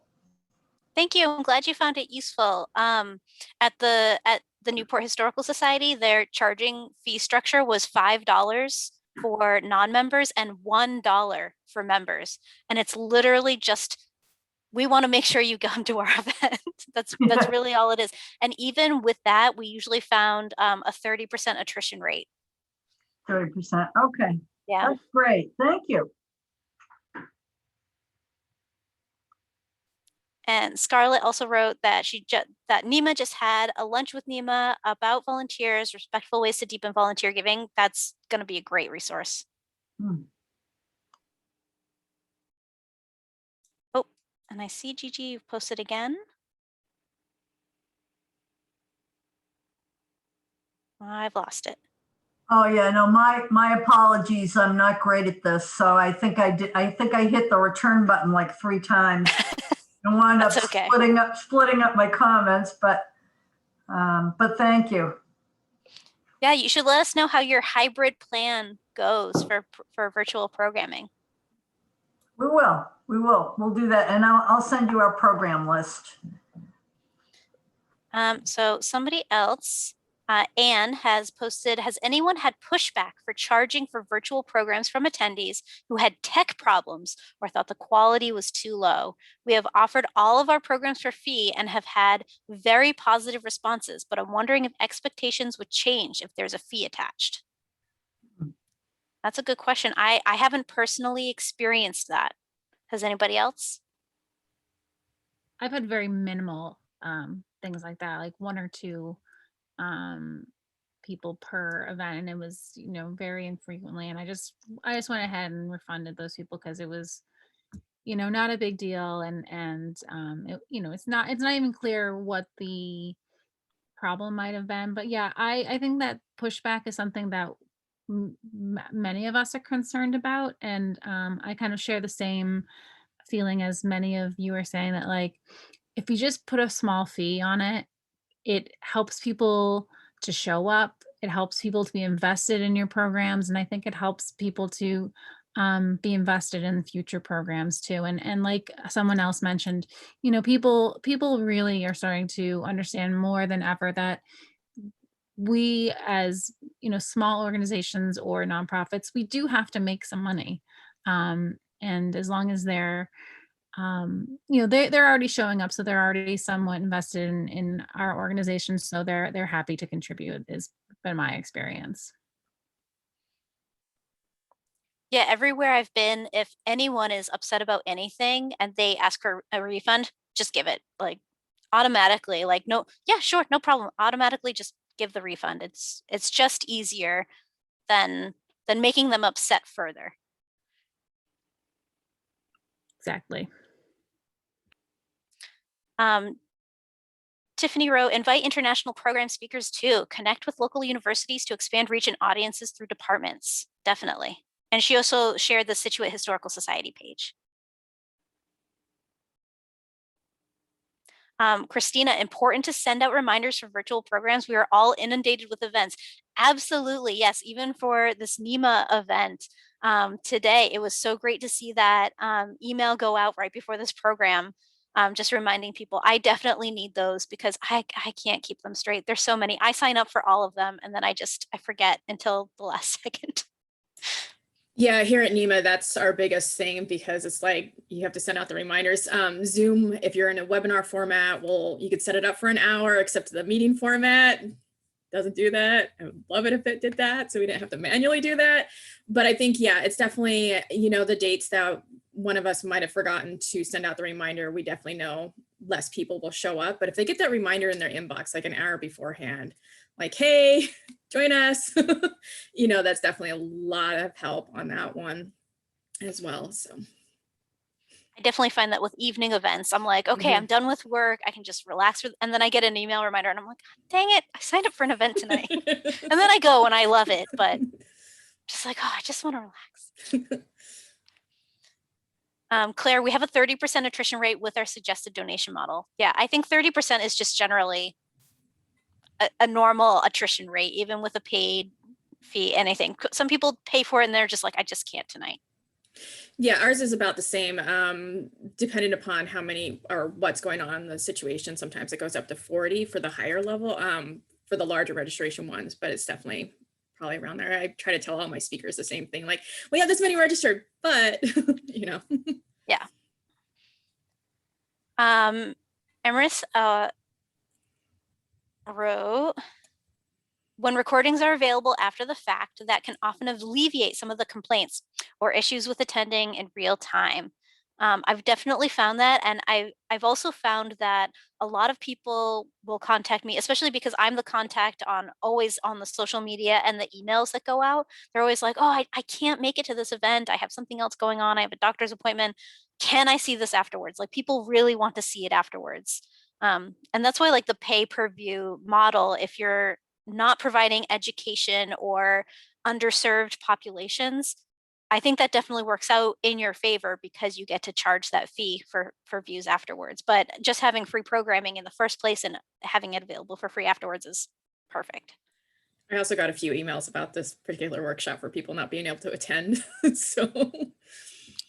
Thank you. I'm glad you found it useful. At the Newport Historical Society, their charging fee structure was $5 for non-members and $1 for members. And it's literally just, we want to make sure you come to our event. That's really all it is. And even with that, we usually found a 30% attrition rate. 30%. Okay. Yeah. That's great. Thank you. And Scarlett also wrote that that NEMA just had a lunch with NEMA about volunteers, respectful ways to deepen volunteer giving. That's going to be a great resource. Oh, and I see Gigi, you've posted again. I've lost it. Oh yeah, no, my apologies. I'm not great at this. So I think I hit the return button like 3 times. I wound up okay. splitting up my comments, but thank you. Yeah, you should let us know how your hybrid plan goes for virtual programming. We will. We'll do that, and I'll send you our program list. So somebody else, Anne, has posted, has anyone had pushback for charging for virtual programs from attendees who had tech problems or thought the quality was too low? We have offered all of our programs for fee and have had very positive responses, but I'm wondering if expectations would change if there's a fee attached. That's a good question. I haven't personally experienced that. Has anybody else? I've had very minimal things like that, like 1 or 2 people per event, and it was very infrequently, and I just went ahead and refunded those people because it was not a big deal, and it's not even clear what the problem might have been. But yeah, I think that pushback is something that many of us are concerned about, and I kind of share the same feeling as many of you are saying, that like if you just put a small fee on it, it helps people to show up. It helps people to be invested in your programs. And I think it helps people to be invested in future programs too. And like someone else mentioned, people really are starting to understand more than ever that we as small organizations or nonprofits, we do have to make some money. And as long as they're, they're already showing up, so they're already somewhat invested in our organization, so they're happy to contribute, has been my experience. Yeah, everywhere I've been, if anyone is upset about anything and they ask for a refund, just give it, like, automatically. Like, no, yeah, sure, no problem. Automatically just give the refund. It's just easier than making them upset further. Exactly. Tiffany wrote, invite international program speakers too. Connect with local universities to expand reach and audiences through departments. Definitely. And she also shared the Scituate Historical Society page. Christina, important to send out reminders for virtual programs. We are all inundated with events. Absolutely, yes. Even for this NEMA event today, it was so great to see that email go out right before this program, just reminding people. I definitely need those because I can't keep them straight. There's so many. I sign up for all of them and then I forget until the last second. Yeah, here at NEMA, that's our biggest thing because it's like you have to send out the reminders. Zoom, if you're in a webinar format, well, you could set it up for an hour, except the meeting format doesn't do that. I would love it if it did that, so we didn't have to manually do that. But I think, yeah, it's definitely, the dates that one of us might have forgotten to send out the reminder, we definitely know less people will show up. But if they get that reminder in their inbox like an hour beforehand, like, hey, join us, that's definitely a lot of help on that one as well. So I definitely find that with evening events, I'm like, okay, I'm done with work. I can just relax. And then I get an email reminder and I'm like, dang it, I signed up for an event tonight. And then I go and I love it, but just like, oh, I just want to relax. Claire, we have a 30% attrition rate with our suggested donation model. Yeah, I think 30% is just generally a normal attrition rate, even with a paid fee, anything. Some people pay for it and they're just like, I just can't tonight. Yeah, ours is about the same, depending upon how many or what's going on in the situation. Sometimes it goes up to 40 for the higher level, for the larger registration ones, but it's definitely probably around there. I try to tell all my speakers the same thing, like, we have this many registered, but Yeah. Emrys wrote, when recordings are available after the fact, that can often alleviate some of the complaints or issues with attending in real time. I've definitely found that. And I've also found that a lot of people will contact me, especially because I'm the contact always on the social media and the emails that go out. They're always like, oh, I can't make it to this event. I have something else going on. I have a doctor's appointment. Can I see this afterwards? Like, people really want to see it afterwards. And that's why, like, the pay-per-view model, if you're not providing education or underserved populations, I think that definitely works out in your favor because you get to charge that fee for views afterwards. But just having free programming in the first place and having it available for free afterwards is perfect. I also got a few emails about this particular workshop for people not being able to attend. So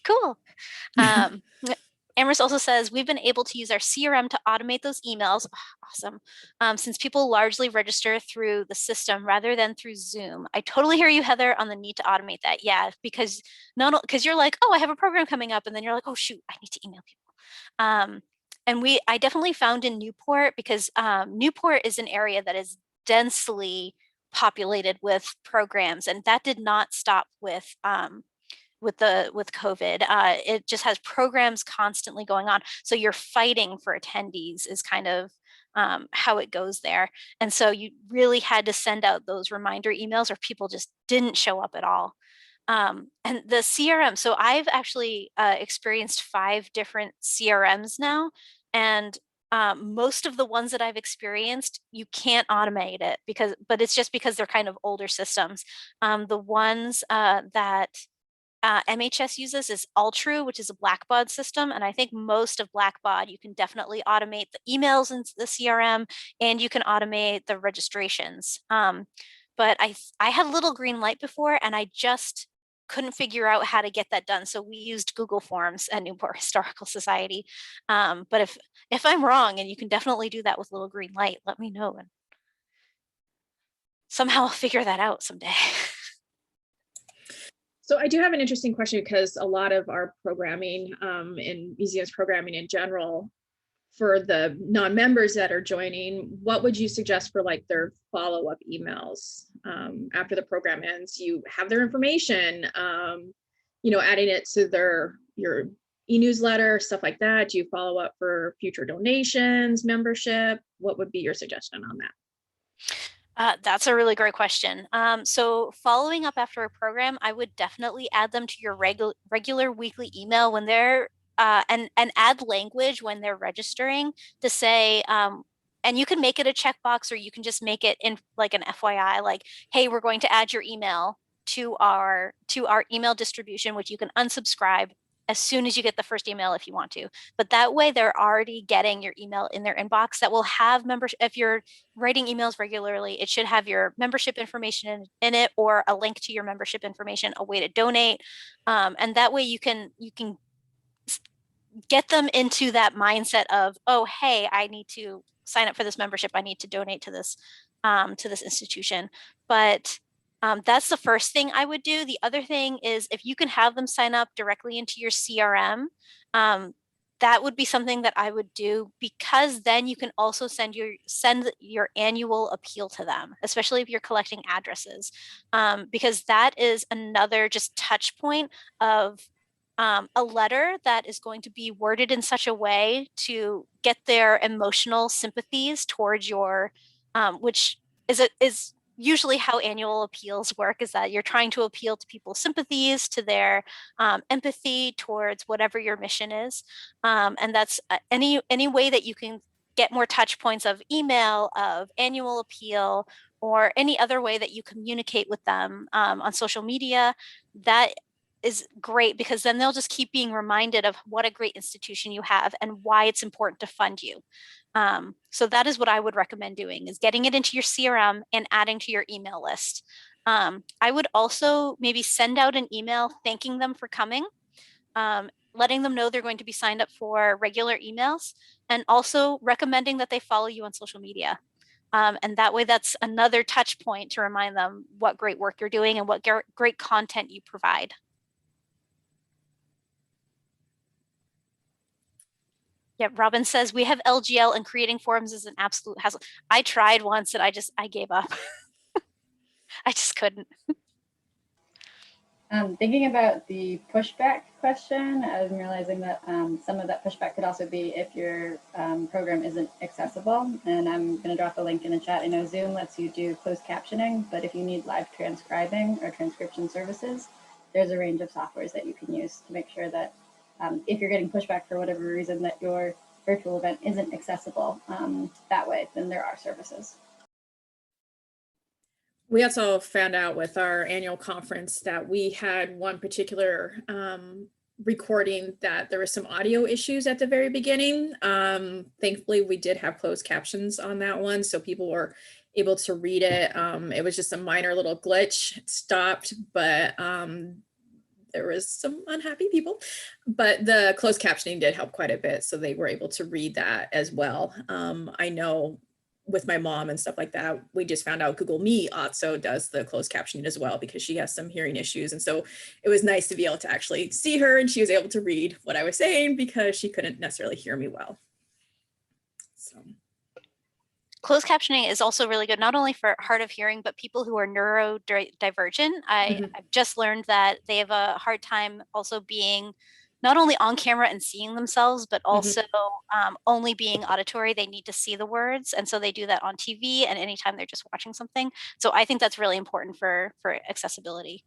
cool. Amherst also says, we've been able to use our CRM to automate those emails. Oh, awesome. Since people largely register through the system rather than through Zoom. I totally hear you, Heather, on the need to automate that. Yeah, because you're like, oh, I have a program coming up. And then you're like, oh, shoot, I need to email people. And I definitely found in Newport, because Newport is an area that is densely populated with programs. And that did not stop with COVID. It just has programs constantly going on. So you're fighting for attendees is kind of how it goes there. And so you really had to send out those reminder emails or people just didn't show up at all. And the CRM, so I've actually experienced 5 different CRMs now. And most of the ones that I've experienced, you can't automate it but it's just because they're kind of older systems. The ones that MHS uses is Altru, which is a Blackbaud system. And I think most of Blackbaud, you can definitely automate the emails into the CRM and you can automate the registrations. But I had a little green light before and I just couldn't figure out how to get that done. So we used Google Forms at Newport Historical Society. But if I'm wrong, and you can definitely do that with little green light, let me know. somehow I'll figure that out someday. So I do have an interesting question, because a lot of our programming in museums programming in general, for the non-members that are joining, what would you suggest for like their follow-up emails after the program ends? You have their information, adding it to your e-newsletter, stuff like that. Do you follow up for future donations, membership? What would be your suggestion on that? That's a really great question. So following up after a program, I would definitely add them to your regular weekly email when they're and add language when they're registering to say, and you can make it a checkbox, or you can just make it in like an FYI, like, hey, we're going to add your email to our email distribution, which you can unsubscribe as soon as you get the first email if you want to. But that way they're already getting your email in their inbox that will have membership. If you're writing emails regularly, it should have your membership information in it, or a link to your membership information, a way to donate. And that way you can get them into that mindset of, oh, hey, I need to sign up for this membership. I need to donate to this institution. But that's the first thing I would do. The other thing is, if you can have them sign up directly into your CRM, that would be something that I would do, because then you can also send your annual appeal to them, especially if you're collecting addresses, because that is another just touch point of a letter that is going to be worded in such a way to get their emotional sympathies towards your, which is usually how annual appeals work, is that you're trying to appeal to people's sympathies, to their empathy towards whatever your mission is. And that's any way that you can get more touch points of email, of annual appeal, or any other way that you communicate with them on social media, that is great, because then they'll just keep being reminded of what a great institution you have and why it's important to fund you. So that is what I would recommend doing, is getting it into your CRM and adding to your email list. I would also maybe send out an email thanking them for coming, letting them know they're going to be signed up for regular emails, and also recommending that they follow you on social media. And that way, that's another touch point to remind them what great work you're doing and what great content you provide. Yeah, Robin says, we have LGL and creating forums is an absolute hassle. I tried once and I gave up. I just couldn't. Thinking about the pushback question, I'm realizing that some of that pushback could also be if your program isn't accessible. And I'm going to drop a link in the chat. I know Zoom lets you do closed captioning, but if you need live transcribing or transcription services, there's a range of softwares that you can use to make sure that if you're getting pushback for whatever reason that your virtual event isn't accessible that way, then there are services. We also found out with our annual conference that we had one particular recording that there were some audio issues at the very beginning. Thankfully, we did have closed captions on that one, so people were able to read it. It was just a minor little glitch. It stopped, but there was some unhappy people, but the closed captioning did help quite a bit, so they were able to read that as well. I know with my mom and stuff like that, we just found out Google Meet also does the closed captioning as well, because she has some hearing issues. And so it was nice to be able to actually see her, and she was able to read what I was saying because she couldn't necessarily hear me well. So. Closed captioning is also really good, not only for hard of hearing, but people who are neurodivergent. I've just learned that they have a hard time also being not only on camera and seeing themselves, but also only being auditory. They need to see the words. And so they do that on TV and anytime they're just watching something. So I think that's really important for accessibility.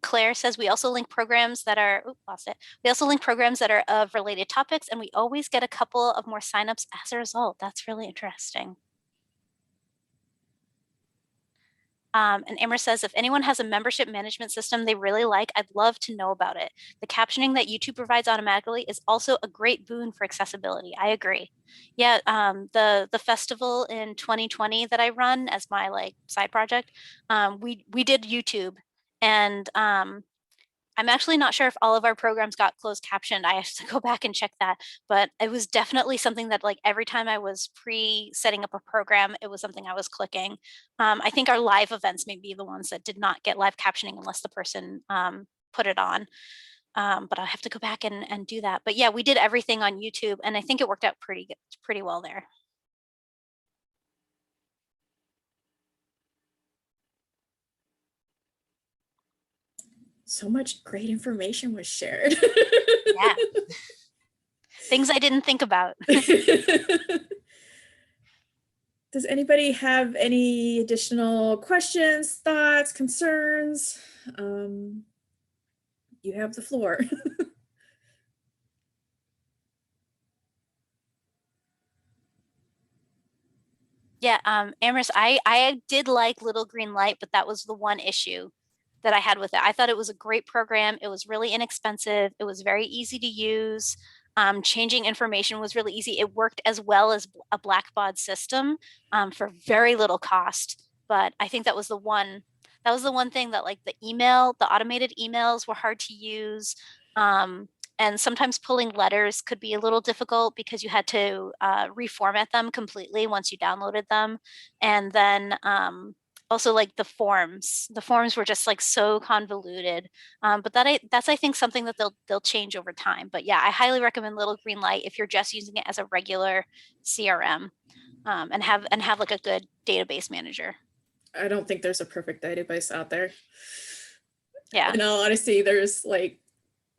Claire says, we also link programs that are, lost it. We also link programs that are of related topics, and we always get a couple of more signups as a result. That's really interesting. And Amber says, if anyone has a membership management system they really like, I'd love to know about it. The captioning that YouTube provides automatically is also a great boon for accessibility. I agree. Yeah, the festival in 2020 that I run as my side project, we did YouTube, and I'm actually not sure if all of our programs got closed captioned. I have to go back and check that, but it was definitely something that like every time I was setting up a program, it was something I was clicking. I think our live events may be the ones that did not get live captioning unless the person put it on. But I'll have to go back and do that. But yeah, we did everything on YouTube, and I think it worked out pretty well there. So much great information was shared. Yeah. Things I didn't think about. Does anybody have any additional questions, thoughts, concerns? You have the floor. Yeah, Amherst, I did like Little Green Light, but that was the one issue that I had with it. I thought it was a great program. It was really inexpensive. It was very easy to use. Changing information was really easy. It worked as well as a Blackbaud system for very little cost. But I think that was the one thing that like the automated emails were hard to use. And sometimes pulling letters could be a little difficult because you had to reformat them completely once you downloaded them. And then also like the forms were just like so convoluted. But that's I think something that they'll change over time. But yeah, I highly recommend Little Green Light if you're just using it as a regular CRM and have like a good database manager. I don't think there's a perfect database out there. Yeah. In all honesty, there's like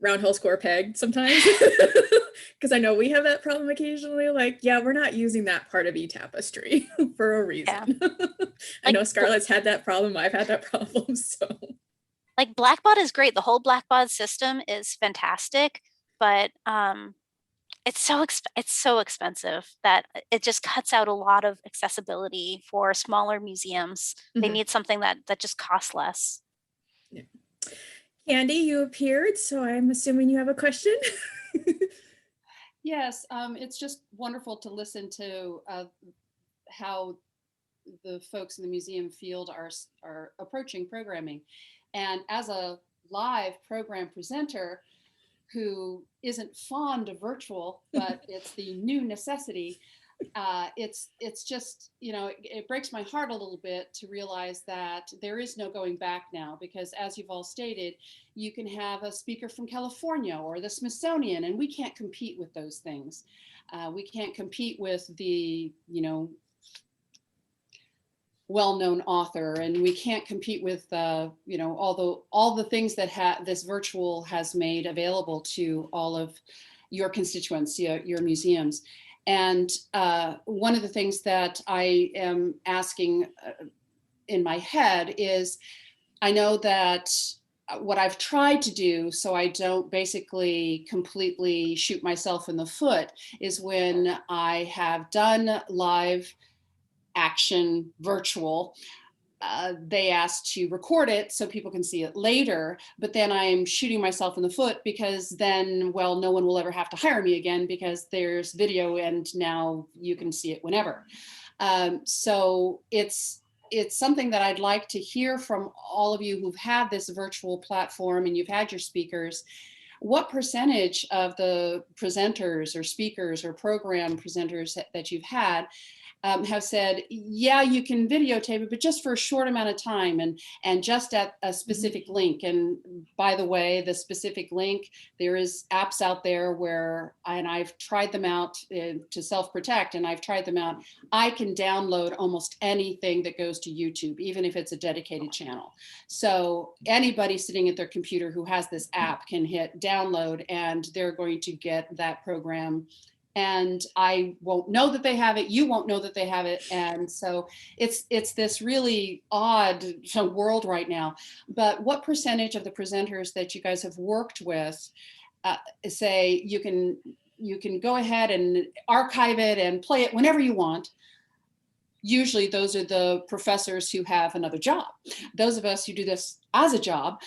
round hole square peg sometimes, because I know we have that problem occasionally. Like, yeah, we're not using that part of eTapestry for a reason. Yeah. I know Scarlett's had that problem. I've had that problem. So, like Blackbaud is great. The whole Blackbaud system is fantastic, but it's so expensive that it just cuts out a lot of accessibility for smaller museums. They need something that just costs less. Yeah. Candy, you appeared, so I'm assuming you have a question. Yes, it's just wonderful to listen to how the folks in the museum field are approaching programming. And as a live program presenter who isn't fond of virtual, but it's the new necessity, it's just, you know, it breaks my heart a little bit to realize that there is no going back now, because as you've all stated, you can have a speaker from California or the Smithsonian, and we can't compete with those things. We can't compete with the, you know, well-known author, and we can't compete with you know, all the things that this virtual has made available to all of your constituents, your museums. And one of the things that I am asking in my head is, I know that what I've tried to do, so I don't basically completely shoot myself in the foot, is when I have done live action virtual, they asked to record it so people can see it later, but then I'm shooting myself in the foot because then, well, no one will ever have to hire me again because there's video and now you can see it whenever. So it's something that I'd like to hear from all of you who've had this virtual platform and you've had your speakers. What percentage of the presenters or speakers or program presenters that you've had have said, yeah, you can videotape it, but just for a short amount of time and just at a specific link. And by the way, the specific link, there is apps out there where, and I've tried them out to self-protect, and I've tried them out. I can download almost anything that goes to YouTube, even if it's a dedicated channel. So anybody sitting at their computer who has this app can hit download, and they're going to get that program. And I won't know that they have it. You won't know that they have it. And so it's this really odd world right now. But what percentage of the presenters that you guys have worked with say you can go ahead and archive it and play it whenever you want? Usually those are the professors who have another job. Those of us who do this as a job,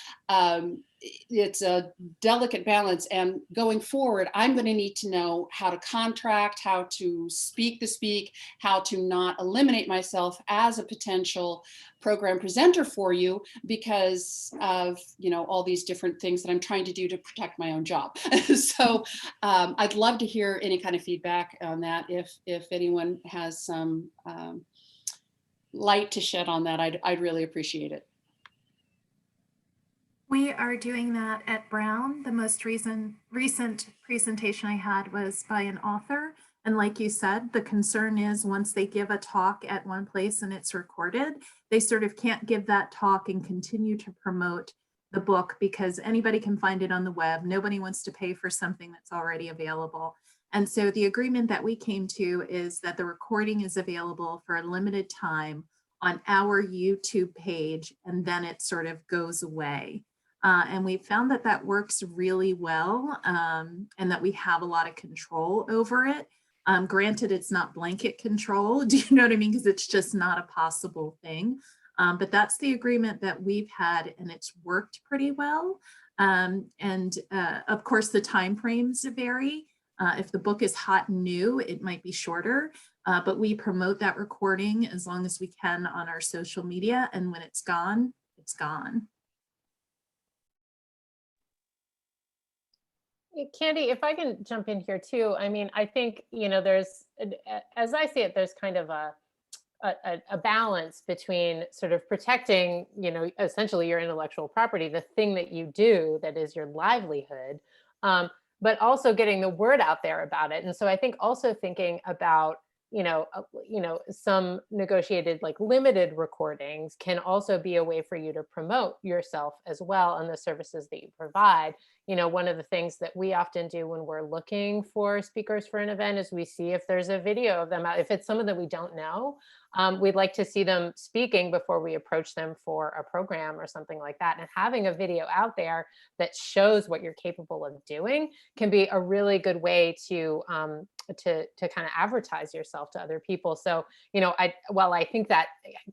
it's a delicate balance. And going forward, I'm going to need to know how to contract, how to speak the speak, how to not eliminate myself as a potential program presenter for you because of, you know, all these different things that I'm trying to do to protect my own job. So I'd love to hear any kind of feedback on that. If anyone has some light to shed on that, I'd really appreciate it. We are doing that at Brown. The most recent presentation I had was by an author. And like you said, the concern is once they give a talk at one place and it's recorded, they sort of can't give that talk and continue to promote the book because anybody can find it on the web. Nobody wants to pay for something that's already available. And so the agreement that we came to is that the recording is available for a limited time on our YouTube page, and then it sort of goes away. And we found that that works really well, and that we have a lot of control over it. Granted, it's not blanket control, do you know what I mean? Because it's just not a possible thing. But that's the agreement that we've had, and it's worked pretty well. Of course, the timeframes vary. If the book is hot and new, it might be shorter, but we promote that recording as long as we can on our social media. And when it's gone, it's gone. Candy, if I can jump in here too, I mean, I think, you know, there's, as I see it, there's kind of a balance between sort of protecting, you know, essentially your intellectual property, the thing that you do that is your livelihood, but also getting the word out there about it. And so I think also thinking about, you know, some negotiated like limited recordings can also be a way for you to promote yourself as well and the services that you provide. You know, one of the things that we often do when we're looking for speakers for an event is we see if there's a video of them. If it's someone that we don't know, we'd like to see them speaking before we approach them for a program or something like that. And having a video out there that shows what you're capable of doing can be a really good way to kind of advertise yourself to other people. So, you know, while I think that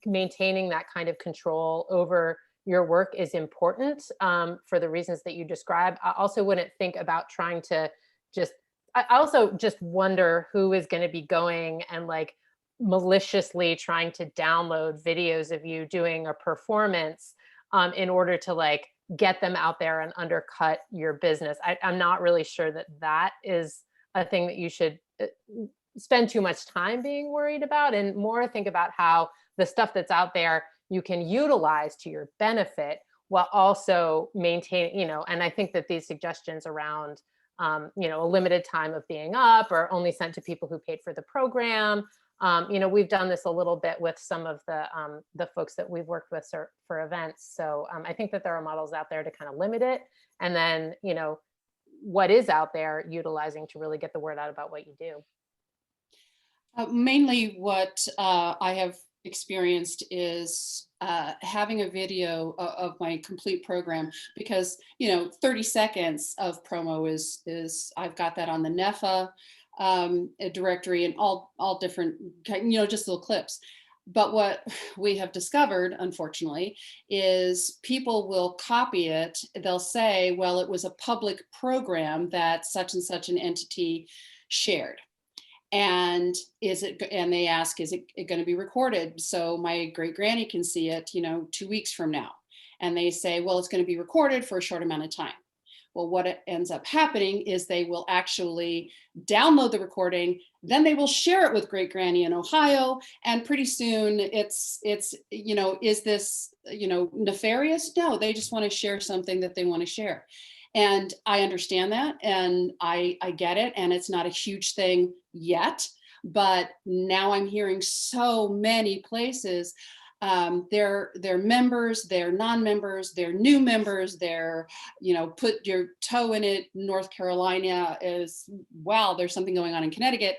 maintaining that kind of control over your work is important for the reasons that you described, I also wouldn't think about trying to I also just wonder who is going to be going and like maliciously trying to download videos of you doing a performance in order to like get them out there and undercut your business. I'm not really sure that that is a thing that you should spend too much time being worried about, and more think about how the stuff that's out there you can utilize to your benefit while also maintain, you know, and I think that these suggestions around, you know, a limited time of being up or only sent to people who paid for the program. You know, we've done this a little bit with some of the folks that we've worked with for events. So I think that there are models out there to kind of limit it. And then, you know, what is out there utilizing to really get the word out about what you do. Mainly what I have experienced is having a video of my complete program, because, you know, 30 seconds of promo is I've got that on the NEFA directory and all different, you know, just little clips. But what we have discovered, unfortunately, is people will copy it. They'll say, well, it was a public program that such and such an entity shared. And they ask, is it going to be recorded? So my great granny can see it, you know, 2 weeks from now. And they say, well, it's going to be recorded for a short amount of time. Well, what ends up happening is they will actually download the recording, then they will share it with great granny in Ohio. And pretty soon it's, you know, is this, you know, nefarious? No, they just want to share something that they want to share. And I understand that, and I get it, and it's not a huge thing yet, but now I'm hearing so many places, they're members, they're non-members, they're new members, they're, you know, put your toe in it. North Carolina is, wow, there's something going on in Connecticut.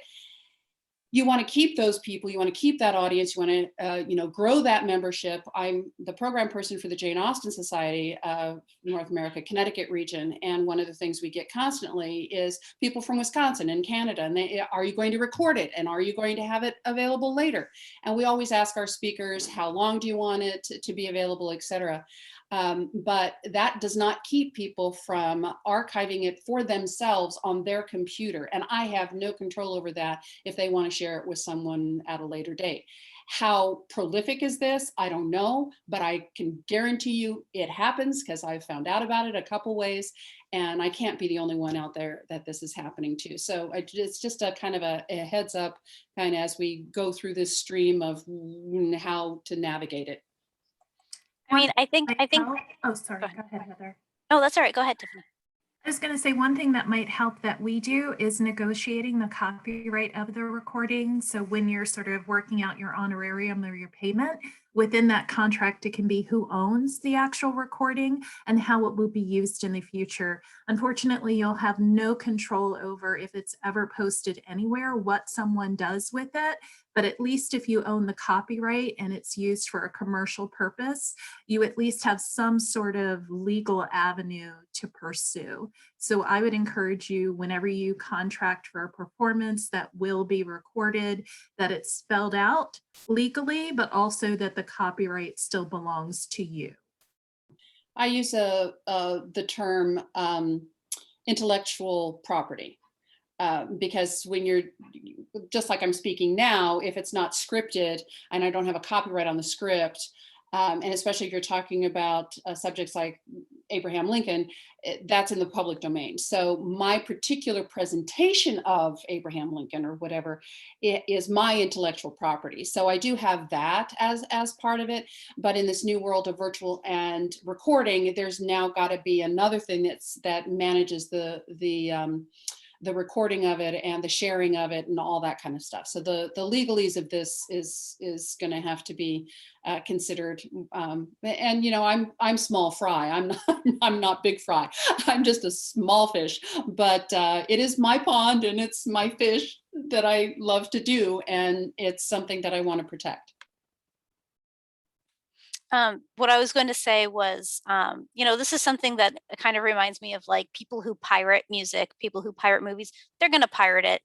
You want to keep those people, you want to keep that audience, you want to, you know, grow that membership. I'm the program person for the Jane Austen Society of North America, Connecticut region. And one of the things we get constantly is people from Wisconsin and Canada, and they, are you going to record it? And are you going to have it available later? And we always ask our speakers, how long do you want it to be available, et cetera. But that does not keep people from archiving it for themselves on their computer. And I have no control over that if they want to share it with someone at a later date. How prolific is this? I don't know, but I can guarantee you it happens because I've found out about it a couple ways, and I can't be the only one out there that this is happening to. So it's just a kind of a heads up kind of as we go through this stream of how to navigate it. I mean, I think, Oh, sorry. Go ahead, Heather. oh, that's all right. Go ahead, Tiffany. I was going to say one thing that might help that we do is negotiating the copyright of the recording. So when you're sort of working out your honorarium or your payment, within that contract, it can be who owns the actual recording and how it will be used in the future. Unfortunately, you'll have no control over if it's ever posted anywhere, what someone does with it. But at least if you own the copyright and it's used for a commercial purpose, you at least have some sort of legal avenue to pursue. So I would encourage you, whenever you contract for a performance that will be recorded, that it's spelled out legally, but also that the copyright still belongs to you. I use the term intellectual property. Because when you're, just like I'm speaking now, if it's not scripted and I don't have a copyright on the script, and especially if you're talking about subjects like Abraham Lincoln, that's in the public domain. So my particular presentation of Abraham Lincoln or whatever is my intellectual property. So I do have that as part of it. But in this new world of virtual and recording, there's now got to be another thing that manages the recording of it and the sharing of it and all that kind of stuff. So the legalese of this is going to have to be considered. And you know, I'm small fry. I'm not big fry. I'm just a small fish. But it is my pond and it's my fish that I love to do, and it's something that I want to protect. What I was going to say was, you know, this is something that kind of reminds me of like people who pirate music, people who pirate movies. They're going to pirate it.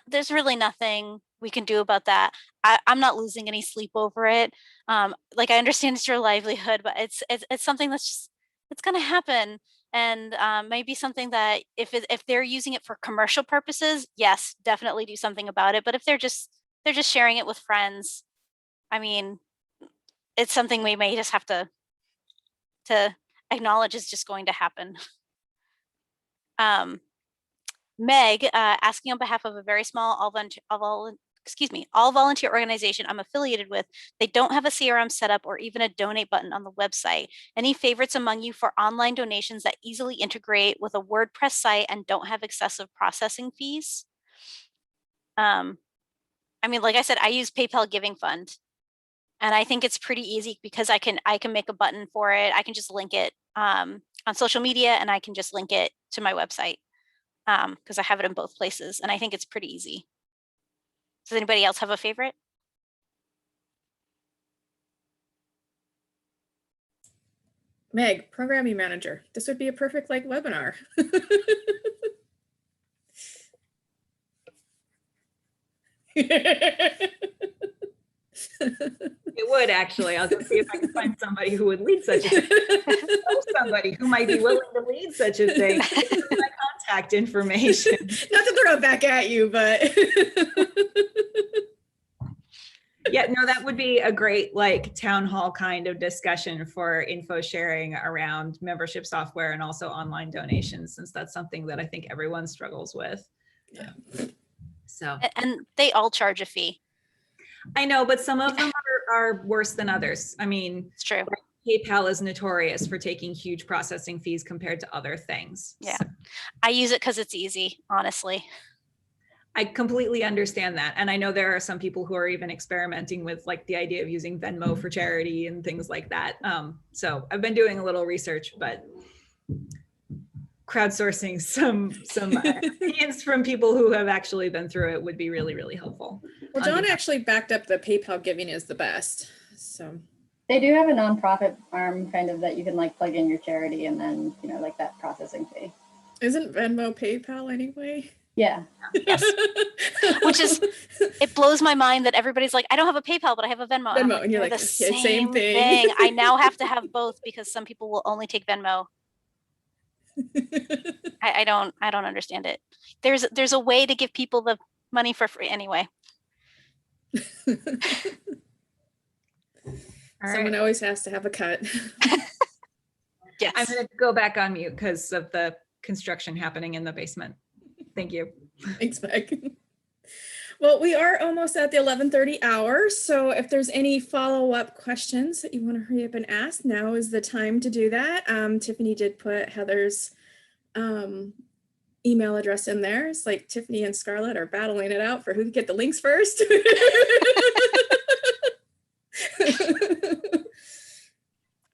There's really nothing we can do about that. I'm not losing any sleep over it. Like I understand it's your livelihood, but it's something that's just, it's going to happen. And maybe something that if they're using it for commercial purposes, yes, definitely do something about it. But if they're just sharing it with friends, I mean, it's something we may just have to acknowledge is just going to happen. Meg, asking on behalf of a very small all volunteer organization I'm affiliated with. They don't have a CRM setup or even a donate button on the website. Any favorites among you for online donations that easily integrate with a WordPress site and don't have excessive processing fees? I mean, like I said, I use PayPal Giving Fund. And I think it's pretty easy because I can make a button for it. I can just link it on social media, and I can just link it to my website because I have it in both places. And I think it's pretty easy. Does anybody else have a favorite? Meg, programming manager. This would be a perfect like webinar. It would actually. I'll just see if I can find somebody who would lead such a thing. Somebody who might be willing to lead such a thing. My contact information. Not to throw it back at you, but yeah, no, that would be a great like town hall kind of discussion for info sharing around membership software and also online donations, since that's something that I think everyone struggles with. Yeah. So. And they all charge a fee. I know, but some of them are worse than others. I mean, It's true. PayPal is notorious for taking huge processing fees compared to other things. Yeah. So I use it because it's easy, honestly. I completely understand that. And I know there are some people who are even experimenting with like the idea of using Venmo for charity and things like that. So I've been doing a little research, but crowdsourcing some opinions from people who have actually been through it would be really, really helpful. well, John actually backed up the PayPal Giving is the best. So They do have a nonprofit arm kind of that you can like plug in your charity and then, you know, like that processing fee. isn't Venmo PayPal anyway? Yeah. Yes. Which is, it blows my mind that everybody's like, I don't have a PayPal, but I have a Venmo. I'm Venmo, and you're "They're like, the "Okay, same thing." thing. I now have to have both because some people will only take Venmo. I don't understand it. There's a way to give people the money for free anyway. All Someone right. always has to have a cut. Yes. I'm going to go back on mute because of the construction happening in the basement. Thank you. Thanks, Meg. Well, we are almost at the 11:30 hour, so if there's any follow-up questions that you want to hurry up and ask, now is the time to do that. Tiffany did put Heather's email address in there. It's like Tiffany and Scarlett are battling it out for who can get the links first.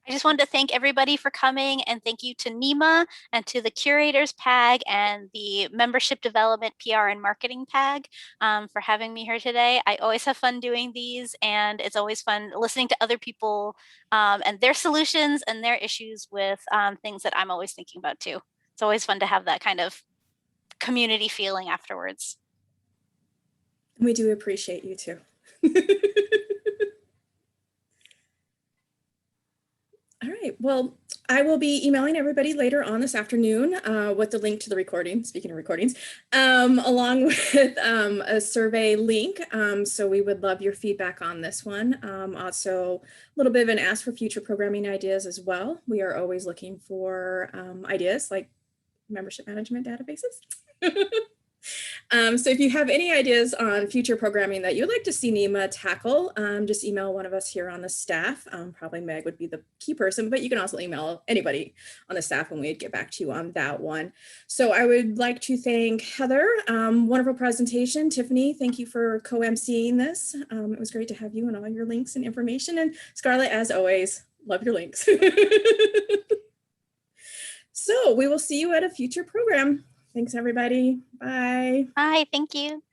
I just wanted to thank everybody for coming, and thank you to NEMA and to the Curators PAG and the Membership Development PR and Marketing PAG for having me here today. I always have fun doing these, and it's always fun listening to other people and their solutions and their issues with things that I'm always thinking about too. It's always fun to have that kind of community feeling afterwards. We do appreciate you too. All right, well, I will be emailing everybody later on this afternoon with the link to the recording, speaking of recordings, along with a survey link. So we would love your feedback on this one. Also, a little bit of an ask for future programming ideas as well. We are always looking for ideas like membership management databases. So if you have any ideas on future programming that you'd like to see NEMA tackle, just email one of us here on the staff. Probably Meg would be the key person, but you can also email anybody on the staff and we'd get back to you on that one. So I would like to thank Heather, wonderful presentation. Tiffany, thank you for co-emceeing this. It was great to have you and all your links and information. And Scarlett, as always, love your links. So we will see you at a future program. Thanks, everybody. Bye. Bye. Thank you.